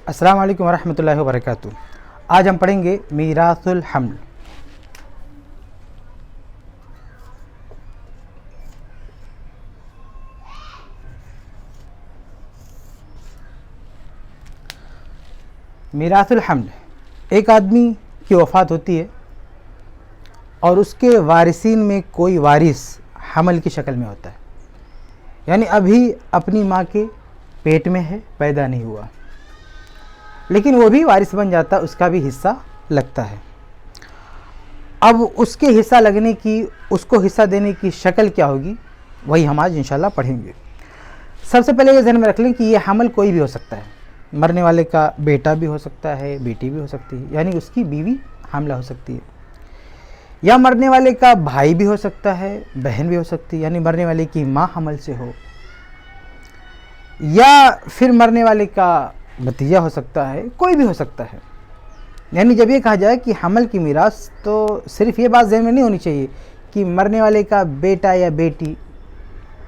अस्सलाम वालेकुम वरहमतुल्लाहि वबरकातुहू। आज हम पढ़ेंगे मीरासुल हम्ल। मीरासुल हम्ल एक आदमी की वफ़ात होती है और उसके वारिसीन में कोई वारिस हमल की शक्ल में होता है, यानी अभी अपनी माँ के पेट में है, पैदा नहीं हुआ, लेकिन वो भी वारिस बन जाता, उसका भी हिस्सा लगता है। अब उसके हिस्सा लगने की, उसको हिस्सा देने की शक्ल क्या होगी, वही हम आज इंशाल्लाह पढ़ेंगे। सबसे पहले ये ध्यान में रख लें कि ये हमल कोई भी हो सकता है। मरने वाले का बेटा भी हो सकता है, बेटी भी हो सकती है, यानी उसकी बीवी हामिला हो सकती है, या मरने वाले का भाई भी हो सकता है, बहन भी हो सकती है, यानी मरने वाले की माँ हमल से हो, या फिर मरने वाले का भतीजा हो सकता है, कोई भी हो सकता है। यानी जब ये कहा जाए कि हमल की मीरास, तो सिर्फ ये बात ज़हन में नहीं होनी चाहिए कि मरने वाले का बेटा या बेटी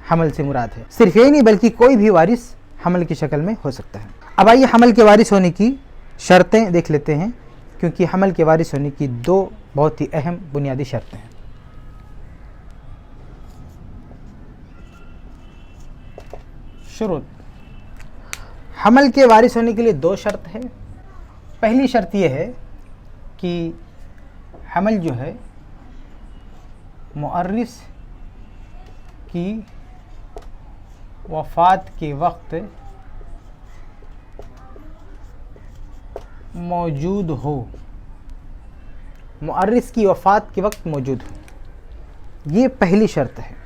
हमल से मुराद है। सिर्फ यही नहीं, बल्कि कोई भी वारिस हमल की शक्ल में हो सकता है। अब आइए हमल के वारिस होने की शर्तें देख लेते हैं, क्योंकि हमल के वारिस होने की दो बहुत ही अहम बुनियादी शर्तें हैं। शुरुत हमल के वारिस होने के लिए दो शर्त है। पहली शर्त यह है कि हमल जो है मुअर्रिस की वफ़ात के वक्त मौजूद हो, मुअर्रिस की वफ़ात के वक्त मौजूद हो। ये पहली शर्त है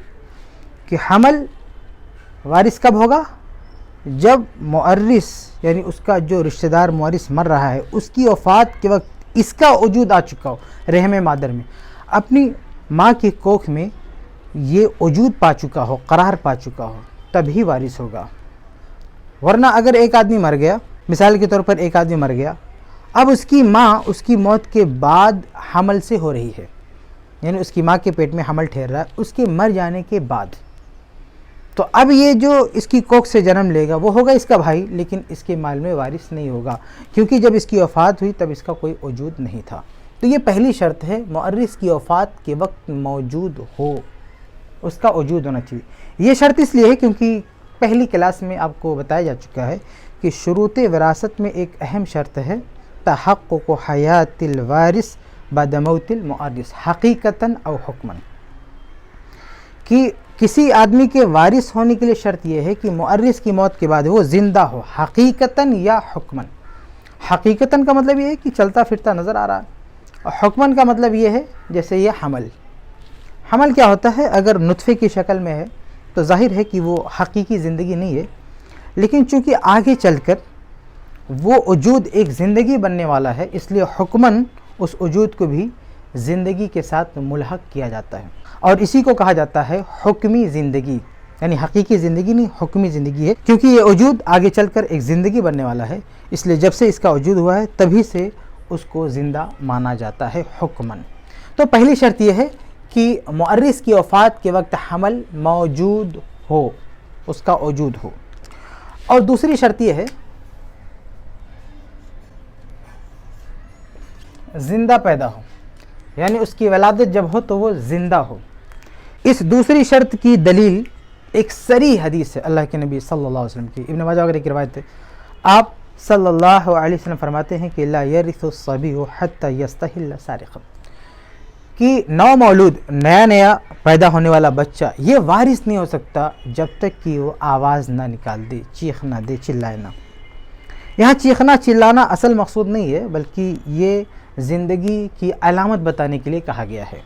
कि हमल वारिस कब होगा, जब मुअर्रिस यानी उसका जो रिश्तेदार मुअर्रिस मर रहा है, उसकी वफ़ात के वक्त इसका वजूद आ चुका हो, रहम मादर में, अपनी माँ की कोख में ये वजूद पा चुका हो, करार पा चुका हो, तभी वारिस होगा। वरना अगर एक आदमी मर गया, मिसाल के तौर पर एक आदमी मर गया, अब उसकी माँ उसकी मौत के बाद हमल से हो रही है, यानी उसकी माँ के पेट में हमल ठहर रहा है उसके मर जाने के बाद, तो अब ये जो इसकी कोख से जन्म लेगा वो होगा इसका भाई, लेकिन इसके माल में वारिस नहीं होगा, क्योंकि जब इसकी वफ़ात हुई तब इसका कोई वजूद नहीं था। तो ये पहली शर्त है, मुअर्रिस की वफ़ात के वक्त मौजूद हो, उसका वजूद होना चाहिए। ये शर्त इसलिए है क्योंकि पहली क्लास में आपको बताया जा चुका है कि शुरूत विरासत में एक अहम शर्त है तहक़्क़ुक़ हयातिल वारिस बाद मौतिल मुअर्रिस हक़ीक़तन औ हुक्मन, कि किसी आदमी के वारिस होने के लिए शर्त यह है कि मुअर्रिस की मौत के बाद वो ज़िंदा हो, हक़ीक़तन या हुक्मन। हक़ीक़तन का मतलब ये है कि चलता फिरता नज़र आ रहा है, और हुक्मन का मतलब ये है जैसे ये हमल। हमल क्या होता है, अगर नुत्फ़े की शक्ल में है तो ज़ाहिर है कि वो हकीकी ज़िंदगी नहीं है, लेकिन चूँकि आगे चलकर वो वजूद एक ज़िंदगी बनने वाला है, इसलिए हुक्मन उस वजूद को भी ज़िंदगी के साथ मुल्हक़ किया जाता है, और इसी को कहा जाता है हुक्मी ज़िंदगी। यानी हकीकी ज़िंदगी नहीं, हुक्मी ज़िंदगी है, क्योंकि ये वजूद आगे चलकर एक ज़िंदगी बनने वाला है, इसलिए जब से इसका वजूद हुआ है तभी से उसको ज़िंदा माना जाता है हुक्मन। तो पहली शर्त यह है कि मुअर्रिस की वफ़ात के वक्त हमल मौजूद हो, उसका वजूद हो। और दूसरी शर्त यह है ज़िंदा पैदा हो, यानी उसकी वलादत जब हो तो वो ज़िंदा हो। इस दूसरी शर्त की दलील एक सरी हदीस है अल्लाह के नबी सल्लल्लाहु अलैहि वसल्लम की, इब्न माजा वगैरह की रिवायत है। आप सल्लल्लाहु अलैहि वसल्लम फरमाते हैं कि ला यरिसु सबियु हत्ता यस्तहिल्ल सारिक़न, कि नौ मौलूद नया नया पैदा होने वाला बच्चा ये वारिस नहीं हो सकता जब तक कि वो आवाज़ ना निकाल दे, चीख ना दे, चिल्लाए ना। यहाँ चीखना चिल्लाना असल मकसूद नहीं है, बल्कि ये ज़िंदगी की अलामत बताने के लिए कहा गया है।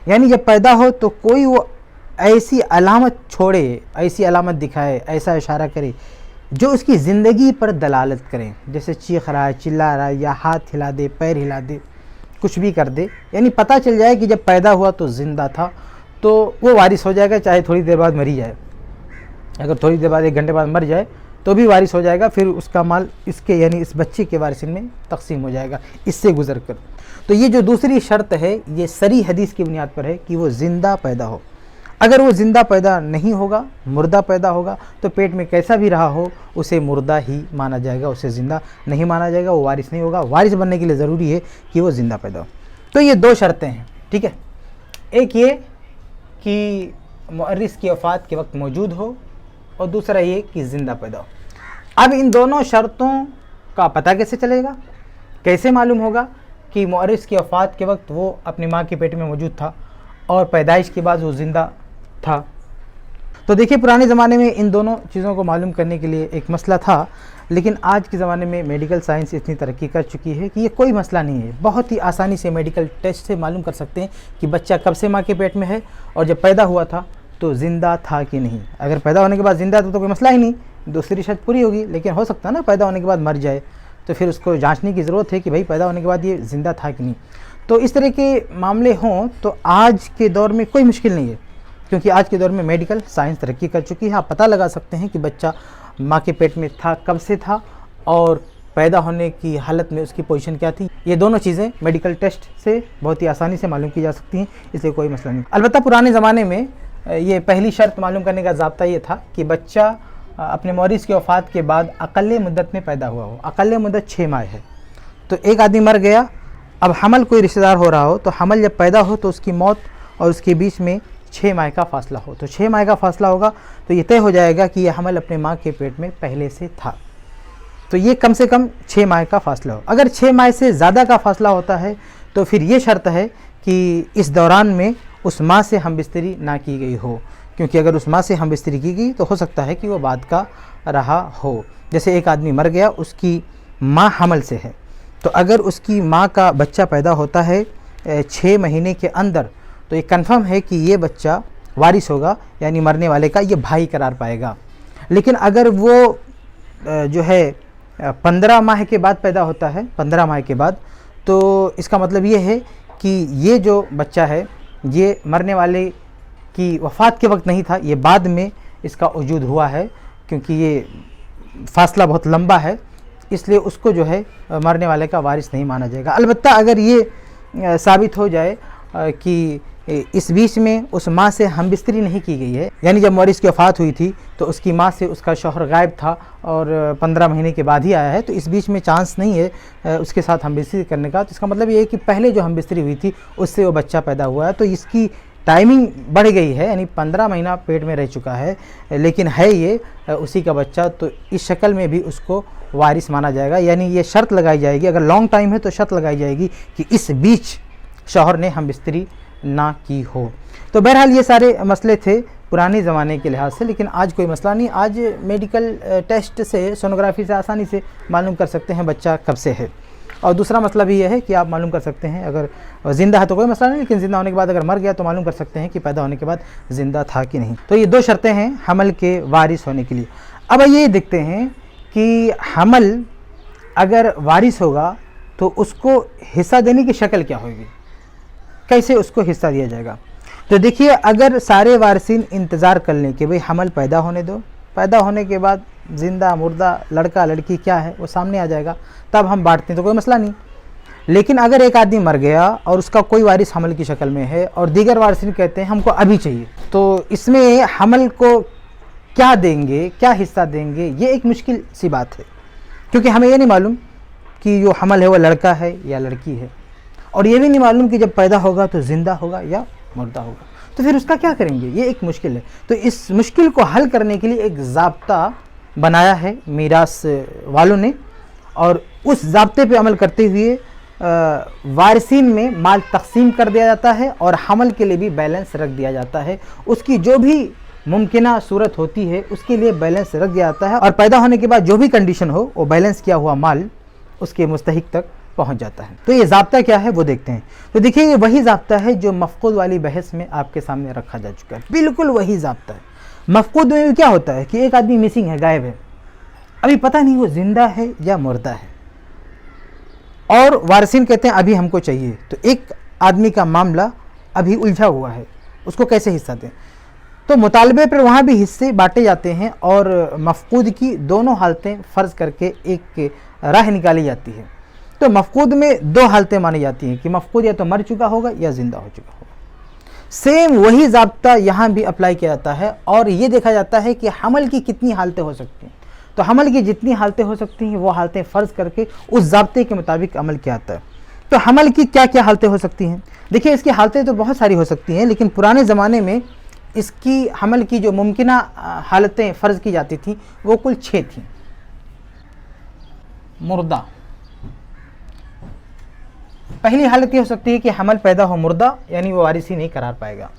यानी जब पैदा हो तो कोई वो ऐसी अलामत छोड़े, ऐसी अलामत दिखाए, ऐसा इशारा करे जो उसकी ज़िंदगी पर दलालत करें, जैसे चीख रहा है, चिल्ला रहा है, या हाथ हिला दे, पैर हिला दे, कुछ भी कर दे, यानी पता चल जाए कि जब पैदा हुआ तो ज़िंदा था, तो वो वारिस हो जाएगा, चाहे थोड़ी देर बाद मरी जाए। अगर थोड़ी देर बाद, 1 घंटे बाद मर जाए तो भी वारिस हो जाएगा, फिर उसका माल इसके यानी इस बच्चे के वारिसिन में तकसीम हो जाएगा इससे गुजर कर। तो ये जो दूसरी शर्त है ये सरी हदीस की बुनियाद पर है कि वो ज़िंदा पैदा हो। अगर वो ज़िंदा पैदा नहीं होगा, मुर्दा पैदा होगा, तो पेट में कैसा भी रहा हो उसे मुर्दा ही माना जाएगा, उसे ज़िंदा नहीं माना जाएगा, वो वारिस नहीं होगा। वारिस बनने के लिए ज़रूरी है कि वो ज़िंदा पैदा हो। तो ये दो शर्तें हैं, ठीक है। एक ये कि मुअर्रिस की वफ़ात के वक्त मौजूद हो, और दूसरा ये कि ज़िंदा पैदा हो। अब इन दोनों शर्तों का पता कैसे चलेगा, कैसे मालूम होगा कि मुअर्रिस की वफ़ात के वक्त वो अपनी माँ के पेट में मौजूद था और पैदाइश के बाद वो ज़िंदा था? तो देखिए, पुराने ज़माने में इन दोनों चीज़ों को मालूम करने के लिए एक मसला था, लेकिन आज के ज़माने में मेडिकल साइंस इतनी तरक्की कर चुकी है कि ये कोई मसला नहीं है। बहुत ही आसानी से मेडिकल टेस्ट से मालूम कर सकते हैं कि बच्चा कब से माँ के पेट में है और जब पैदा हुआ था तो ज़िंदा था कि नहीं। अगर पैदा होने के बाद ज़िंदा था तो कोई मसला ही नहीं, दूसरी शर्त पूरी होगी। लेकिन हो सकता है ना पैदा होने के बाद मर जाए, तो फिर उसको जांचने की ज़रूरत है कि भाई पैदा होने के बाद ये ज़िंदा था कि नहीं। तो इस तरह के मामले हों तो आज के दौर में कोई मुश्किल नहीं है, क्योंकि आज के दौर में मेडिकल साइंस तरक्की कर चुकी है। आप पता लगा सकते हैं कि बच्चा माँ के पेट में था, कब से था, और पैदा होने की हालत में उसकी पोजीशन क्या थी। ये दोनों चीज़ें मेडिकल टेस्ट से बहुत ही आसानी से मालूम की जा सकती हैं, इसलिए कोई मसला नहीं। अलबत्ता पुराने ज़माने में ये पहली शर्त मालूम करने का ज़ाब्ता ये था कि बच्चा अपने मुअर्रिस की वफ़ात के बाद अक़ल्ले मुद्दत में पैदा हुआ हो। अक़ल्ले मुद्दत 6 माह है। तो एक आदमी मर गया, अब हमल कोई रिश्तेदार हो रहा हो, तो हमल जब पैदा हो तो उसकी मौत और उसके बीच में 6 माह का फ़ासला हो। तो 6 माह का फ़ासला होगा तो ये तय हो जाएगा कि यह हमल अपने माँ के पेट में पहले से था। तो ये कम से कम 6 माह का फ़ासला हो। अगर 6 माह से ज़्यादा का फ़ासला होता है तो फिर ये शर्त है कि इस दौरान में उस माँ से हमबिस्तरी ना की गई हो, क्योंकि अगर उस माँ से हमबिस्तरी की गई तो हो सकता है कि वो बाद का रहा हो। जैसे एक आदमी मर गया, उसकी माँ हमल से है, तो अगर उसकी माँ का बच्चा पैदा होता है 6 महीने के अंदर, तो ये कन्फर्म है कि ये बच्चा वारिस होगा, यानी मरने वाले का ये भाई करार पाएगा। लेकिन अगर वो जो है 15 माह के बाद पैदा होता है, 15 माह के बाद, तो इसका मतलब ये है कि ये जो बच्चा है ये मरने वाले की वफ़ात के वक्त नहीं था, ये बाद में इसका वजूद हुआ है, क्योंकि ये फासला बहुत लंबा है, इसलिए उसको जो है मरने वाले का वारिस नहीं माना जाएगा। अलबत्ता अगर ये साबित हो जाए कि इस बीच में उस माँ से हमबिस्तरी नहीं की गई है, यानी जब मुअर्रिस की वफ़ात हुई थी तो उसकी माँ से उसका शौहर गायब था और 15 महीने के बाद ही आया है, तो इस बीच में चांस नहीं है उसके साथ हमबिस्तरी करने का, तो इसका मतलब ये है कि पहले जो हमबिस्तरी हुई थी उससे वो बच्चा पैदा हुआ है। तो इसकी टाइमिंग बढ़ गई है, यानी 15 महीना पेट में रह चुका है, लेकिन है ये उसी का बच्चा, तो इस शक्ल में भी उसको वारिस माना जाएगा। यानी ये शर्त लगाई जाएगी, अगर लॉन्ग टाइम है तो शर्त लगाई जाएगी कि इस बीच शौहर ने हमबिस्तरी ना की हो। तो बहरहाल ये सारे मसले थे पुराने ज़माने के लिहाज से, लेकिन आज कोई मसला नहीं। आज मेडिकल टेस्ट से, सोनोग्राफी से आसानी से मालूम कर सकते हैं बच्चा कब से है। और दूसरा मसला भी यह है कि आप मालूम कर सकते हैं, अगर ज़िंदा है तो कोई मसला नहीं, लेकिन ज़िंदा होने के बाद अगर मर गया तो मालूम कर सकते हैं कि पैदा होने के बाद ज़िंदा था कि नहीं। तो ये दो शर्तें हैं हमल के वारिस होने के लिए। अब ये देखते हैं कि हमल अगर वारिस होगा तो उसको हिस्सा देने की शक्ल क्या होगी, कैसे उसको हिस्सा दिया जाएगा। तो देखिए, अगर सारे वारिसिन इंतज़ार कर लें कि भाई हमल पैदा होने दो, पैदा होने के बाद ज़िंदा मुर्दा लड़का लड़की क्या है वो सामने आ जाएगा, तब हम बांटते हैं तो कोई मसला नहीं। लेकिन अगर एक आदमी मर गया और उसका कोई वारिस हमल की शक्ल में है और दीगर वारिसिन कहते हैं हमको अभी चाहिए, तो इसमें हमल को क्या देंगे, क्या हिस्सा देंगे, ये एक मुश्किल सी बात है, क्योंकि हमें ये नहीं मालूम कि जो हमल है वो लड़का है या लड़की है, और ये भी नहीं मालूम कि जब पैदा होगा तो ज़िंदा होगा या मुर्दा होगा, तो फिर उसका क्या करेंगे, ये एक मुश्किल है। तो इस मुश्किल को हल करने के लिए एक ज़ाब्ता बनाया है मीरास वालों ने, और उस ज़ाब्ते पे अमल करते हुए वारिसिन में माल तकसीम कर दिया जाता है और हमल के लिए भी बैलेंस रख दिया जाता है। उसकी जो भी मुमकिना सूरत होती है उसके लिए बैलेंस रख दिया जाता है, और पैदा होने के बाद जो भी कंडीशन हो वो बैलेंस किया हुआ माल उसके मुस्तहिक तक पहुंच जाता है। तो ये ज़ाब्ता क्या है वो देखते हैं। तो देखिए, ये वही ज़ाब्ता है जो मफ़क़ूद वाली बहस में आपके सामने रखा जा चुका है, बिल्कुल वही ज़ाब्ता है। मफ़क़ूद में क्या होता है कि एक आदमी मिसिंग है, गायब है, अभी पता नहीं वो ज़िंदा है या मुर्दा है, और वारिसिन कहते हैं अभी हमको चाहिए। तो एक आदमी का मामला अभी उलझा हुआ है, उसको कैसे हिस्सा दें। तो मुतालबे पर वहाँ भी हिस्से बांटे जाते हैं और मफ़क़ूद की दोनों हालतें फ़र्ज़ करके एक राह निकाली जाती है। तो मफ़क़ूद में दो हालतें मानी जाती हैं कि मफ़क़ूद या तो मर चुका होगा या ज़िंदा हो चुका होगा। सेम वही ज़ाब्ता यहाँ भी अप्लाई किया जाता है और ये देखा जाता है कि हमल की कितनी हालतें हो सकती हैं। तो हमल की जितनी हालतें हो सकती हैं वो हालतें फ़र्ज़ करके उस ज़ाब्ते के मुताबिक अमल किया जाता है। तो हमल की क्या क्या हालतें हो सकती हैं? देखिए, इसकी हालतें तो बहुत सारी हो सकती हैं, लेकिन पुराने ज़माने में इसकी हमल की जो मुमकिना हालतें फ़र्ज़ की जाती थी वो कुल 6 थीं। मुर्दा, पहली हालत ये हो सकती है कि हमल पैदा हो मुर्दा, यानी वो वारिसी नहीं करार पाएगा।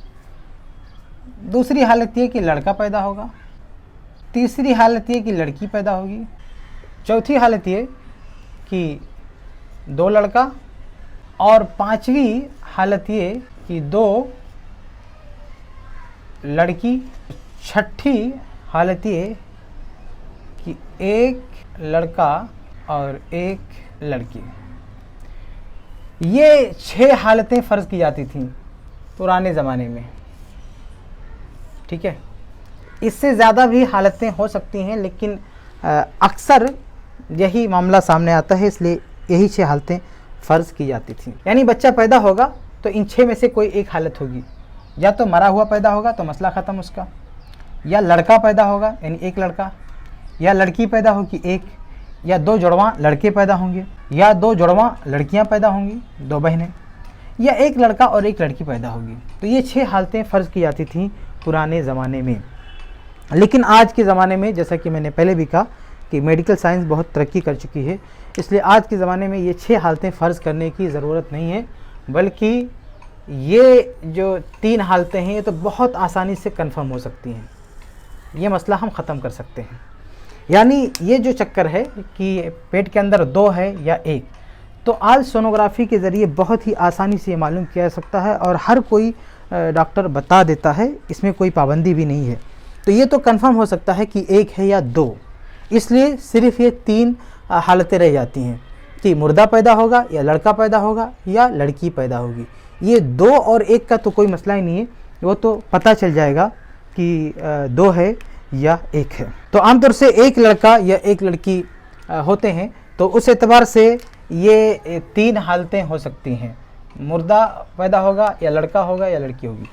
दूसरी हालत ये कि लड़का पैदा होगा। तीसरी हालत ये कि लड़की पैदा होगी। चौथी हालत ये कि 2 लड़का, और पांचवी हालत ये कि 2 लड़की। छठी हालत ये कि 1 लड़का और 1 लड़की। ये 6 हालतें फ़र्ज़ की जाती थीं पुराने ज़माने में, ठीक है। इससे ज़्यादा भी हालतें हो सकती हैं, लेकिन अक्सर यही मामला सामने आता है, इसलिए यही 6 हालतें फ़र्ज़ की जाती थीं। यानी बच्चा पैदा होगा तो इन 6 में से कोई एक हालत होगी, या तो मरा हुआ पैदा होगा तो मसला ख़त्म उसका, या लड़का पैदा होगा यानी 1 लड़का, या लड़की पैदा होगी 1, या 2 जुड़वां लड़के पैदा होंगे, या 2 जुड़वां लड़कियां पैदा होंगी 2 बहनें, या 1 लड़का और 1 लड़की पैदा होगी। तो ये 6 हालतें फ़र्ज़ की जाती थीं पुराने ज़माने में। लेकिन आज के ज़माने में, जैसा कि मैंने पहले भी कहा कि मेडिकल साइंस बहुत तरक्की कर चुकी है, इसलिए आज के ज़माने में ये 6 हालतें फ़र्ज़ करने की ज़रूरत नहीं है, बल्कि ये जो 3 हालतें हैं ये तो बहुत आसानी से कंफर्म हो सकती हैं। ये मसला हम ख़त्म कर सकते हैं। यानी ये जो चक्कर है कि पेट के अंदर 2 है या 1, तो आज सोनोग्राफी के ज़रिए बहुत ही आसानी से ये मालूम किया जा सकता है और हर कोई डॉक्टर बता देता है, इसमें कोई पाबंदी भी नहीं है। तो ये तो कंफर्म हो सकता है कि 1 है या 2, इसलिए सिर्फ ये 3 हालतें रह जाती हैं कि मुर्दा पैदा होगा या लड़का पैदा होगा या लड़की पैदा होगी। ये 2 और 1 का तो कोई मसला ही नहीं है, वो तो पता चल जाएगा कि 2 है या 1 है। तो आमतौर से 1 लड़का या 1 लड़की होते हैं, तो उस एतबार से ये 3 हालतें हो सकती हैं, मुर्दा पैदा होगा या लड़का होगा या लड़की होगी।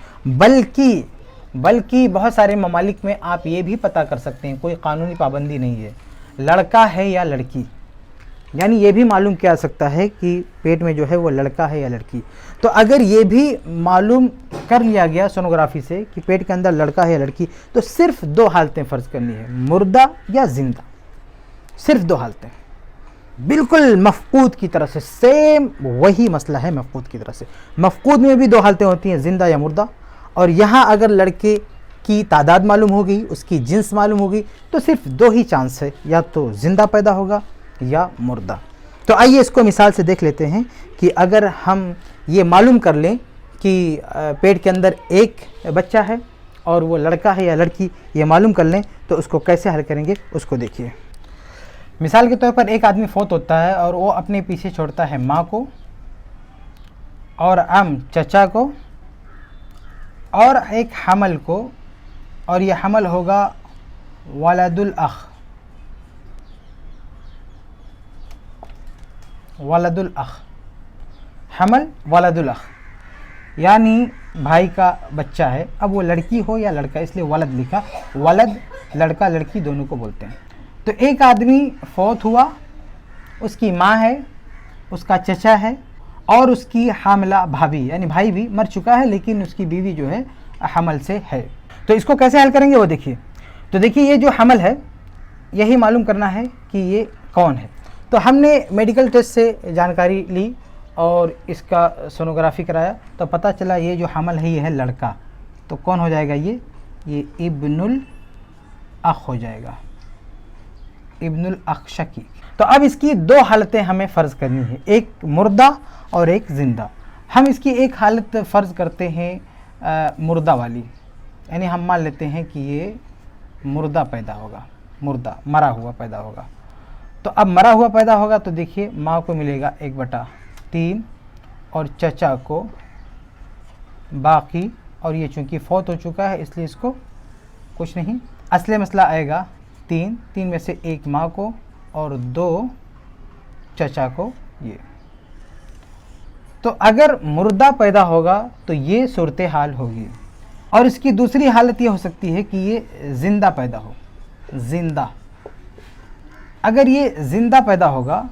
बल्कि बहुत सारे ममालिक में आप ये भी पता कर सकते हैं, कोई कानूनी पाबंदी नहीं है, लड़का है या लड़की, यानी ये भी मालूम किया जा सकता है कि पेट में जो है वो लड़का है या लड़की। तो अगर ये भी मालूम कर लिया गया सोनोग्राफी से कि पेट के अंदर लड़का है या लड़की, तो सिर्फ 2 हालतें फ़र्ज़ करनी है, मुर्दा या ज़िंदा, सिर्फ 2 हालतें, बिल्कुल मफ़कूद की तरह से। सेम वही मसला है मफ़कूद की तरह से। मफ़कूद में भी 2 हालतें होती हैं, ज़िंदा या मुर्दा, और यहाँ अगर लड़के की तादाद मालूम हो गई, उसकी जिन्स मालूम हो गई, तो सिर्फ 2 ही चांस है, या तो ज़िंदा पैदा होगा या मुर्दा। तो आइए इसको मिसाल से देख लेते हैं कि अगर हम ये मालूम कर लें कि पेट के अंदर 1 बच्चा है और वो लड़का है या लड़की, ये मालूम कर लें, तो उसको कैसे हल करेंगे उसको देखिए। मिसाल के तौर पर एक आदमी फौत होता है और वो अपने पीछे छोड़ता है माँ को और चचा को और एक हमल को, और ये हमल होगा वलदुल अख, वलदुल अख, हमल वलदुल अख, यानी भाई का बच्चा है। अब वो लड़की हो या लड़का, इसलिए वलद लिखा, वलद लड़का लड़की दोनों को बोलते हैं। तो एक आदमी फौत हुआ, उसकी माँ है, उसका चचा है और उसकी हामिला भाभी, यानी भाई भी मर चुका है लेकिन उसकी बीवी जो है हमल से है। तो इसको कैसे हल करेंगे वो देखिए। तो देखिए, ये जो हमल है यही मालूम करना है कि ये कौन है। तो हमने मेडिकल टेस्ट से जानकारी ली और इसका सोनोग्राफी कराया, तो पता चला ये जो हमल है ये है लड़का। तो कौन हो जाएगा ये इब्नुल अख हो जाएगा, इब्नुल अख शकीक। तो अब इसकी 2 हालतें हमें फ़र्ज़ करनी है, एक मुर्दा और एक ज़िंदा। हम इसकी एक हालत फ़र्ज़ करते हैं मुर्दा वाली, यानी हम मान लेते हैं कि ये मुर्दा पैदा होगा, मुर्दा मरा हुआ पैदा होगा। तो अब मरा हुआ पैदा होगा तो देखिए माँ को मिलेगा 1/3 और चचा को बाकी, और ये चूँकि फौत हो चुका है इसलिए इसको कुछ नहीं। असली मसला आएगा 3 में से 1 माँ को और 2 चचा को। ये तो अगर मुर्दा पैदा होगा तो ये सूरत हाल होगी। और इसकी दूसरी हालत ये हो सकती है कि ये ज़िंदा पैदा हो, ज़िंदा। अगर ये ज़िंदा पैदा होगा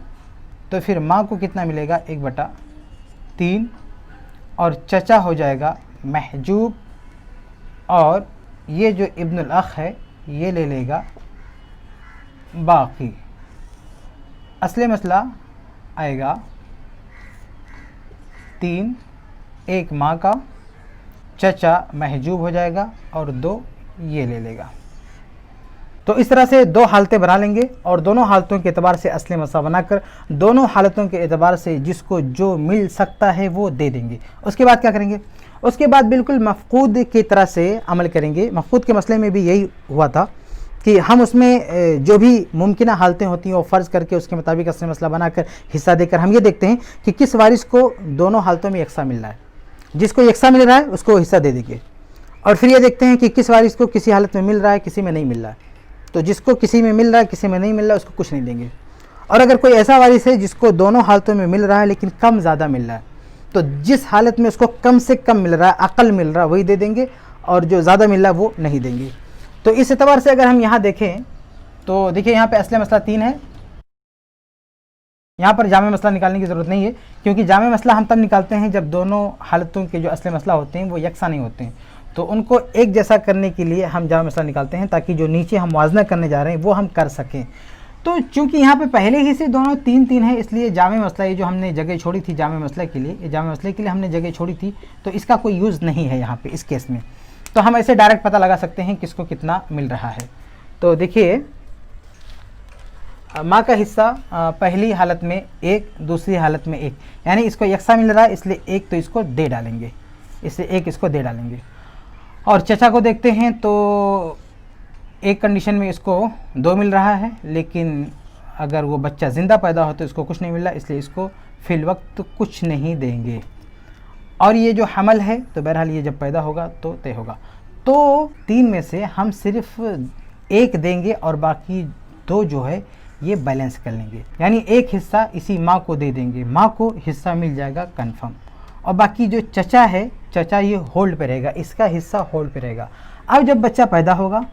तो फिर माँ को कितना मिलेगा, 1/3, और चचा हो जाएगा महजूब, और ये जो इब्नुल अख है ये ले लेगा बाकी। असली मसला आएगा 3, 1 माँ का, चचा महजूब हो जाएगा, और 2 ये ले लेगा। तो इस तरह से 2 हालतें बना लेंगे और दोनों हालतों के एतबार से असली मसला बनाकर दोनों हालतों के एतबार से जिसको जो मिल सकता है वो दे देंगे। उसके बाद क्या करेंगे, उसके बाद बिल्कुल मफकूद की तरह से अमल करेंगे। मफकूद के मसले में भी यही हुआ था कि हम उसमें जो भी मुमकिन हालतें होती हैं वो फ़र्ज़ करके उसके मुताबिक असली मसला बनाकर हिस्सा देकर हम ये देखते हैं कि किस वारिस को दोनों हालतों में यकसा मिल रहा है। जिसको यकसा मिल रहा है उसको हिस्सा दे देंगे, और फिर ये देखते हैं कि किस वारिस को किसी हालत में मिल रहा है, किसी में नहीं मिल रहा है। तो जिसको किसी में मिल रहा है, किसी में नहीं मिल रहा है, उसको कुछ नहीं देंगे। और अगर कोई ऐसा वारिस है जिसको दोनों हालतों में मिल रहा है लेकिन कम ज़्यादा मिल रहा है, तो जिस हालत में उसको कम से कम मिल रहा है, अकल मिल रहा है, वही दे देंगे, और जो ज़्यादा मिल रहा है वो नहीं देंगे। तो इस एतबार से अगर हम यहाँ देखें तो देखिए यहाँ पे असली मसला 3 है। यहाँ पर जामे मसला निकालने की ज़रूरत नहीं है, क्योंकि जामे मसला हम तब निकालते हैं जब दोनों हालतों के जो असली मसला होते हैं वो यकसा नहीं होते हैं। तो उनको एक जैसा करने के लिए हम जामे मसला निकालते हैं, ताकि जो नीचे हम मुआवजा करने जा रहे हैं वो हम कर सकें। तो चूँकि यहाँ पे पहले ही से दोनों 3-3 है, इसलिए जामे मसला ये जो हमने जगह छोड़ी थी जामे मसले के लिए, ये जामे मसले के लिए हमने जगह छोड़ी थी, तो इसका कोई यूज़ नहीं है यहाँ पे इस केस में। तो हम ऐसे डायरेक्ट पता लगा सकते हैं किसको कितना मिल रहा है। तो देखिए माँ का हिस्सा पहली हालत में 1, दूसरी हालत में 1, यानी इसको यकसा मिल रहा है इसलिए 1 तो इसको दे डालेंगे, इसलिए 1 इसको दे डालेंगे। और चचा को देखते हैं तो एक कंडीशन में इसको 2 मिल रहा है, लेकिन अगर वो बच्चा ज़िंदा पैदा हो तो इसको कुछ नहीं मिल रहा, इसलिए इसको फ़िल वक्त कुछ नहीं देंगे। और ये जो हमल है तो बहरहाल ये जब पैदा होगा तो तय होगा। तो 3 में से हम सिर्फ 1 देंगे और बाकी 2 जो है ये बैलेंस कर लेंगे, यानी 1 हिस्सा इसी माँ को दे देंगे, माँ को हिस्सा मिल जाएगा कन्फर्म। और बाकी जो चचा है, चचा ये होल्ड पे रहेगा, इसका हिस्सा होल्ड पे रहेगा। अब जब बच्चा पैदा होगा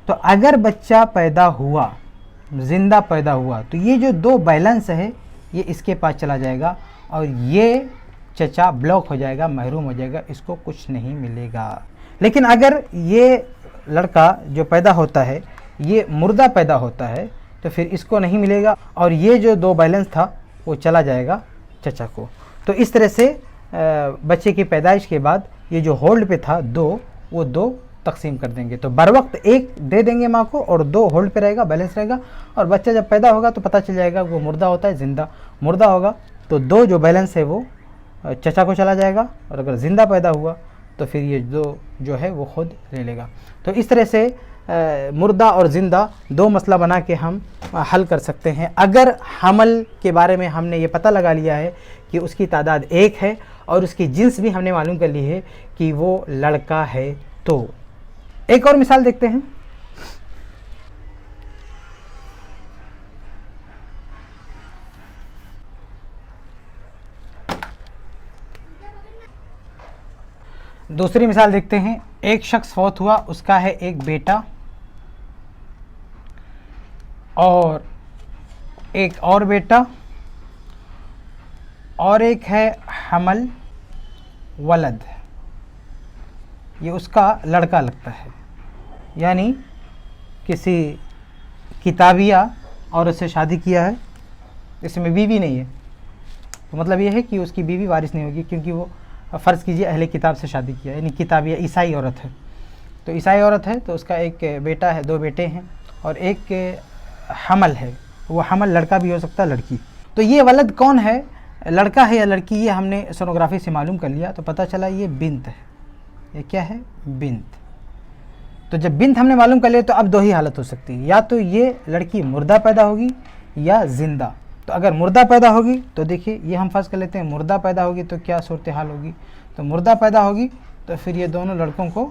तो अगर बच्चा पैदा हुआ, ज़िंदा पैदा हुआ, तो ये जो 2 बैलेंस है ये इसके पास चला जाएगा और ये चचा ब्लॉक हो जाएगा, महरूम हो जाएगा, इसको कुछ नहीं मिलेगा। लेकिन अगर ये लड़का जो पैदा होता है ये मुर्दा पैदा होता है तो फिर इसको नहीं मिलेगा और ये जो 2 बैलेंस था वो चला जाएगा चचा को। तो इस तरह से बच्चे की पैदाइश के बाद ये जो होल्ड पे था 2, वो 2 तकसीम कर देंगे। तो बर वक्त 1 दे देंगे माँ को और 2 होल्ड पे रहेगा, बैलेंस रहेगा। और बच्चा जब पैदा होगा तो पता चल जाएगा वो मुर्दा होता है, ज़िंदा। मुर्दा होगा तो 2 जो बैलेंस है वो चचा को चला जाएगा, और अगर ज़िंदा पैदा हुआ तो फिर ये 2 जो है वो खुद ले लेगा। तो इस तरह से मुर्दा और ज़िंदा 2 मसला बना के हम हल कर सकते हैं। अगर हमल के बारे में हमने ये पता लगा लिया है कि उसकी तादाद 1 है और उसकी जिन्स भी हमने मालूम कर ली है कि वो लड़का है। तो एक और मिसाल देखते हैं। दूसरी मिसाल देखते हैं। एक शख्स फौत हुआ, उसका है एक बेटा और एक और बेटा और एक है हमल वलद, ये उसका लड़का लगता है, यानी किसी किताबिया औरत से शादी किया है, इसमें बीवी नहीं है। तो मतलब ये है कि उसकी बीवी वारिस नहीं होगी, क्योंकि वो फ़र्ज़ कीजिए अहले किताब से शादी किया, यानी किताबिया ईसाई औरत है। तो ईसाई औरत है तो उसका एक बेटा है, 2 बेटे हैं और एक हमल है। वो हमल लड़का भी हो सकता है, लड़की। तो ये वलद कौन है, लड़का है या लड़की, ये हमने सोनोग्राफी से मालूम कर लिया। तो पता चला ये बिन्त है। ये क्या है, बिन्त। तो जब बिन्त हमने मालूम कर लिया तो अब 2 ही हालत हो सकती है, या तो ये लड़की मुर्दा पैदा होगी या ज़िंदा। तो अगर मुर्दा पैदा होगी तो देखिए ये हम फर्ज कर लेते हैं, मुर्दा पैदा होगी तो क्या सूरत हाल होगी। तो मुर्दा पैदा होगी तो फिर ये दोनों लड़कों को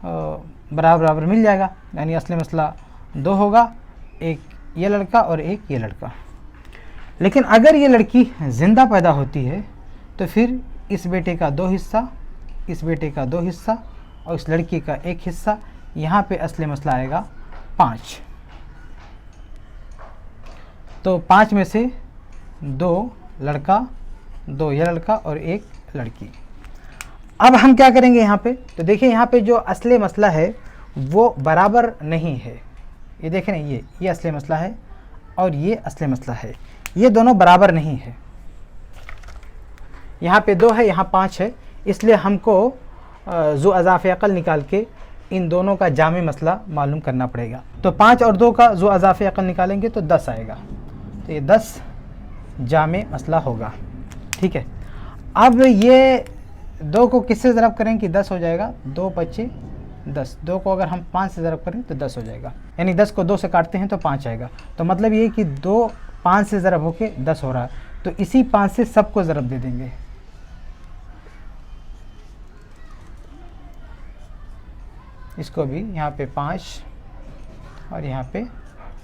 बराबर बराबर मिल जाएगा, यानी असली मसला 2 होगा, एक ये लड़का और एक ये लड़का। लेकिन अगर ये लड़की ज़िंदा पैदा होती है तो फिर इस बेटे का 2 हिस्सा, इस बेटे का 2 हिस्सा और इस लड़की का 1 हिस्सा। यहाँ पे असली मसला आएगा 5। तो 5 में से 2 लड़का, 2 यह लड़का और 1 लड़की। अब हम क्या करेंगे यहाँ पे, तो देखिए यहाँ पे जो असली मसला है वो बराबर नहीं है। ये देखें ना, ये असली मसला है और ये असली मसला है, ये दोनों बराबर नहीं है। यहाँ पे 2 है, यहाँ 5 है, इसलिए हमको जो अज़ाफ़े अक़ल निकाल के इन दोनों का जामे मसला मालूम करना पड़ेगा। तो 5 और 2 का जो अज़ाफ़े अक़ल निकालेंगे तो 10 आएगा। तो ये 10 जामे मसला होगा। ठीक है, अब ये 2 को किससे ज़रब करें कि 10 हो जाएगा, 2 बचे 10। 2 को अगर हम 5 से ज़रब करें तो 10 हो जाएगा, यानी 10 को 2 से काटते हैं तो 5 आएगा। तो मतलब ये कि 2 5 से ज़रब होके 10 हो रहा है, तो इसी 5 से सबको ज़रब दे देंगे। इसको भी यहाँ पे 5 और यहाँ पे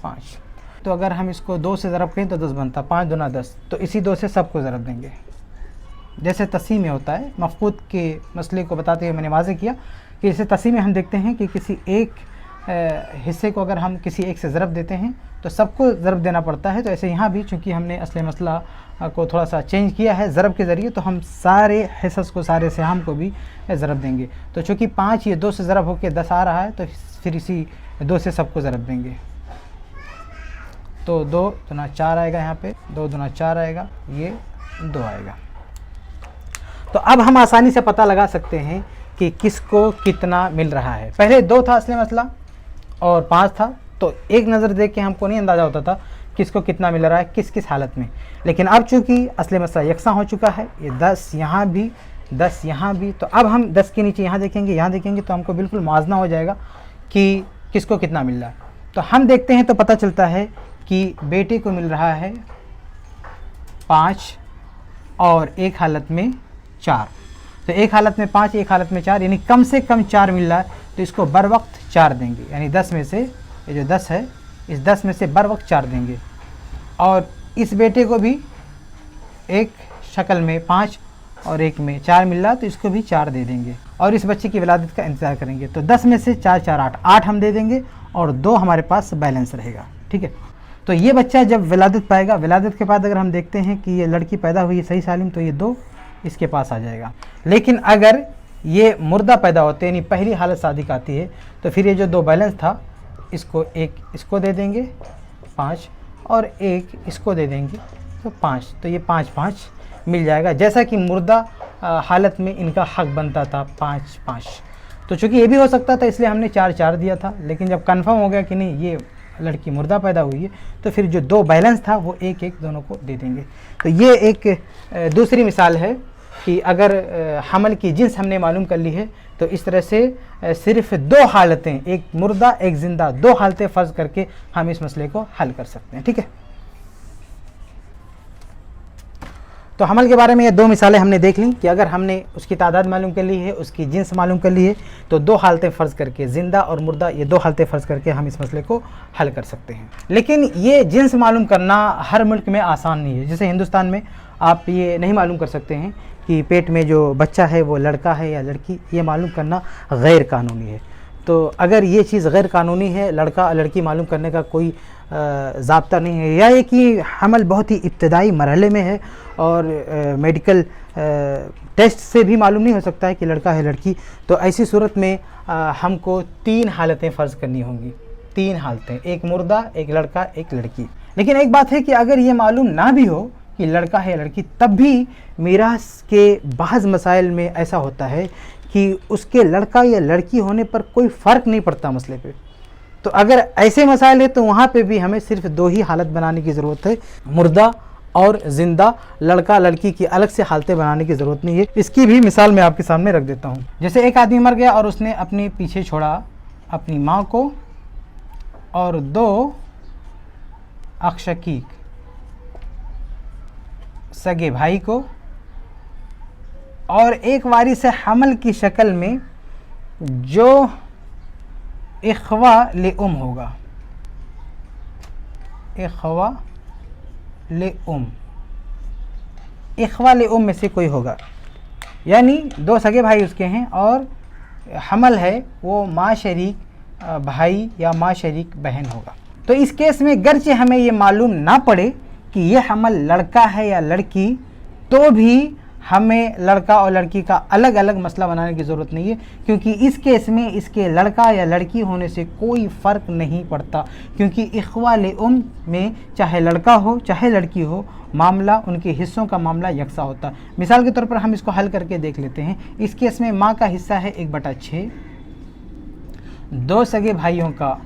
5। तो अगर हम इसको 2 से ज़रब करें तो 10 बनता, 5 दूना 10, तो इसी 2 से सबको ज़रब देंगे। जैसे तसीम में होता है, मफ़क़ूद के मसले को बताते हुए मैंने वाज़ेह किया कि जैसे तसीम में हम देखते हैं कि किसी एक हिस्से को अगर हम किसी एक से ज़रब देते हैं तो सबको ज़रब देना पड़ता है। तो ऐसे यहाँ भी चूँकि हमने असले मसला को थोड़ा सा चेंज किया है ज़रब के ज़रिए, तो हम सारे हिस्स को, सारे सिहाम को भी ज़रब देंगे। तो चूँकि 5 ये 2 से ज़रब होकर 10 आ रहा है, तो फिर इसी 2 से सबको ज़रब देंगे। तो 2 दूना 4 आएगा, यहाँ पे 2 दूना 4 आएगा, ये 2 आएगा। तो अब हम आसानी से पता लगा सकते हैं कि किसको कितना मिल रहा है। पहले 2 था असली मसला और 5 था, तो एक नज़र देख के हमको नहीं अंदाज़ा होता था किसको कितना मिल रहा है किस किस हालत में। लेकिन अब चूँकि असली मसला यकसा हो चुका है, ये 10 यहाँ भी 10 यहाँ भी, तो अब हम 10 के नीचे यहाँ देखेंगे, यहाँ देखेंगे, तो हमको बिल्कुल मुआवजा हो जाएगा कि किसको कितना मिल रहा है। तो हम देखते हैं तो पता चलता है कि बेटे को मिल रहा है 5 और एक हालत में 4। तो एक हालत में 5, एक हालत में 4, यानी कम से कम 4 मिल रहा है, तो इसको बर वक्त 4 देंगे। यानी 10 में से, ये जो 10 है, इस 10 में से बर वक्त 4 देंगे। और इस बेटे को भी एक शक्ल में 5 और एक में 4 मिल रहा, तो इसको भी 4 दे देंगे और इस बच्चे की विलादत का इंतज़ार करेंगे। तो 10 में से 4 4 8 हम दे देंगे और 2 हमारे पास बैलेंस रहेगा। ठीक है, तो ये बच्चा जब विलादत पाएगा, विलादत के बाद अगर हम देखते हैं कि ये लड़की पैदा हुई है सही सालिम, तो ये 2 इसके पास आ जाएगा। लेकिन अगर ये मुर्दा पैदा होते हैं, यानी पहली हालत शादी का आती है, तो फिर ये जो 2 बैलेंस था, इसको एक इसको दे देंगे 5 और एक इसको दे देंगे तो 5। तो ये 5 5 मिल जाएगा, जैसा कि मुर्दा हालत में इनका हक बनता था 5 5। तो चूँकि ये भी हो सकता था, इसलिए हमने 4 4 दिया था। लेकिन जब कंफर्म हो गया कि नहीं ये लड़की मुर्दा पैदा हुई है, तो फिर जो 2 बैलेंस था वो एक एक दोनों को दे देंगे। तो ये एक दूसरी मिसाल है कि अगर हमल की जिन्स हमने मालूम कर ली है, तो इस तरह से सिर्फ 2 हालतें, एक मुर्दा एक ज़िंदा, 2 हालतें फ़र्ज़ करके हम इस मसले को हल कर सकते हैं। ठीक है, तो हमल के बारे में ये 2 मिसालें हमने देख ली कि अगर हमने उसकी तादाद मालूम कर ली है, उसकी जिन्स मालूम कर ली है, तो 2 हालतें फ़र्ज़ करके, ज़िंदा और मुर्दा, ये 2 हालतें फ़र्ज़ करके हम इस मसले को हल कर सकते हैं। लेकिन ये जिन्स मालूम करना हर मुल्क में आसान नहीं है। जैसे हिंदुस्तान में आप ये नहीं मालूम कर सकते हैं कि पेट में जो बच्चा है वो लड़का है या लड़की, ये मालूम करना गैर कानूनी है। तो अगर ये चीज़ गैर कानूनी है, लड़का लड़की मालूम करने का कोई ज़ाब्ता नहीं है, या ये कि हमल बहुत ही इब्तदाई मरहले में है और मेडिकल टेस्ट से भी मालूम नहीं हो सकता है कि लड़का है लड़की, तो ऐसी सूरत में हमको 3 हालतें फ़र्ज़ करनी होंगी। 3 हालतें, एक मुर्दा, एक लड़का, एक लड़की। लेकिन एक बात है कि अगर ये मालूम ना भी हो कि लड़का है लड़की, तब भी मीरास के बाज़ मसाइल में ऐसा होता है कि उसके लड़का या लड़की होने पर कोई फ़र्क नहीं पड़ता मसले पे। तो अगर ऐसे मसाइल है तो वहाँ पे भी हमें सिर्फ 2 ही हालत बनाने की ज़रूरत है, मुर्दा और ज़िंदा। लड़का लड़की की अलग से हालतें बनाने की ज़रूरत नहीं है। इसकी भी मिसाल मैं आपके सामने रख देता हूँ। जैसे एक आदमी मर गया और उसने अपने पीछे छोड़ा अपनी माँ को और 2 अखशकीक सगे भाई को और एक वारिस हमल की शक्ल में जो इख्वा ले उम होगा, इख्वा ले उम, इख्वाल उम में से कोई होगा, यानी 2 सगे भाई उसके हैं और हमल है वो माँ शरीक भाई या माँ शरीक बहन होगा। तो इस केस में गर्चे हमें ये मालूम ना पड़े कि ये हमल लड़का है या लड़की, तो भी हमें लड़का और लड़की का अलग अलग मसला बनाने की ज़रूरत नहीं है, क्योंकि इस केस में इसके लड़का या लड़की होने से कोई फ़र्क नहीं पड़ता, क्योंकि इख्वाल उम में चाहे लड़का हो चाहे लड़की हो, मामला उनके हिस्सों का मामला यकसा होता। मिसाल के तौर पर हम इसको हल करके देख लेते हैं। इस केस में माँ का हिस्सा है 1/6, 2 सगे भाइयों का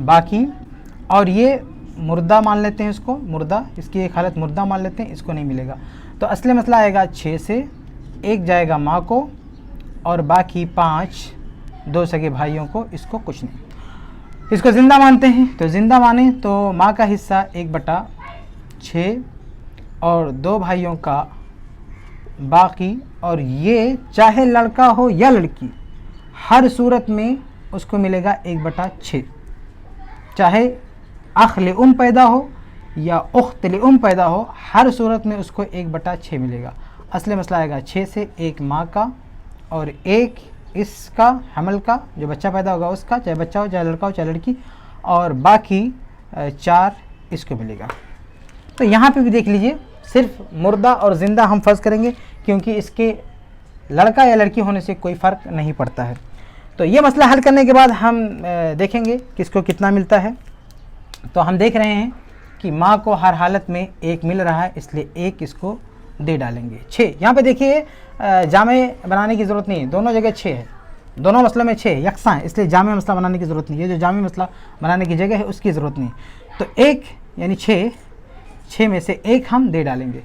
बाकी, और ये मुर्दा मान लेते हैं इसको, मुर्दा, इसकी एक हालत मुर्दा मान लेते हैं, इसको नहीं मिलेगा। तो असली मसला आएगा 6 से 1 जाएगा माँ को और बाकी 5 2 सगे भाइयों को, इसको कुछ नहीं। इसको ज़िंदा मानते हैं, तो ज़िंदा माने तो माँ का हिस्सा 1/6 और 2 भाइयों का बाकी, और ये चाहे लड़का हो या लड़की, हर सूरत में उसको मिलेगा 1/6, चाहे अख्ल उम पैदा हो या उख्तल उम पैदा हो, हर सूरत में उसको 1/6 मिलेगा। असली मसला आएगा 6 से 1 माँ का और 1 इसका हमल का जो बच्चा पैदा होगा उसका, चाहे बच्चा हो चाहे लड़का हो चाहे लड़की, और बाकी 4 इसको मिलेगा। तो यहाँ पे भी देख लीजिए, सिर्फ मुर्दा और ज़िंदा हम फ़र्ज़ करेंगे, क्योंकि इसके लड़का या लड़की होने से कोई फ़र्क नहीं पड़ता है। तो ये मसला हल करने के बाद हम देखेंगे किसको कितना मिलता है। तो हम देख रहे हैं कि माँ को हर हालत में 1 मिल रहा है, इसलिए 1 इसको दे डालेंगे। 6 यहाँ पे देखिए, जामे बनाने की ज़रूरत नहीं है, दोनों जगह 6 है, दोनों मसलों में 6 यकसा है, इसलिए जामे मसला बनाने की ज़रूरत नहीं है। जो जामे मसला बनाने की जगह है उसकी ज़रूरत नहीं। तो 1 यानी 6 में से 1 हम दे डालेंगे।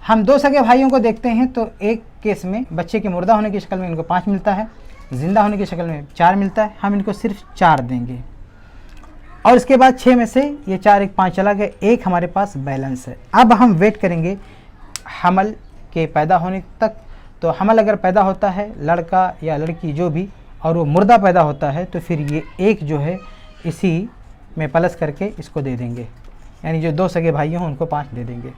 हम 2 सगे भाइयों को देखते हैं, तो एक केस में बच्चे के मुर्दा होने की शक्ल में इनको 5 मिलता है, ज़िंदा होने की शक्ल में 4 मिलता है, हम इनको सिर्फ 4 देंगे। और इसके बाद 6 में से ये 4 1 5 चला गया, 1 हमारे पास बैलेंस है। अब हम वेट करेंगे हमल के पैदा होने तक। तो हमल अगर पैदा होता है लड़का या लड़की जो भी, और वो मुर्दा पैदा होता है, तो फिर ये 1 जो है इसी में प्लस करके इसको दे देंगे, यानी जो 2 सगे भाई हों उनको 5 दे देंगे।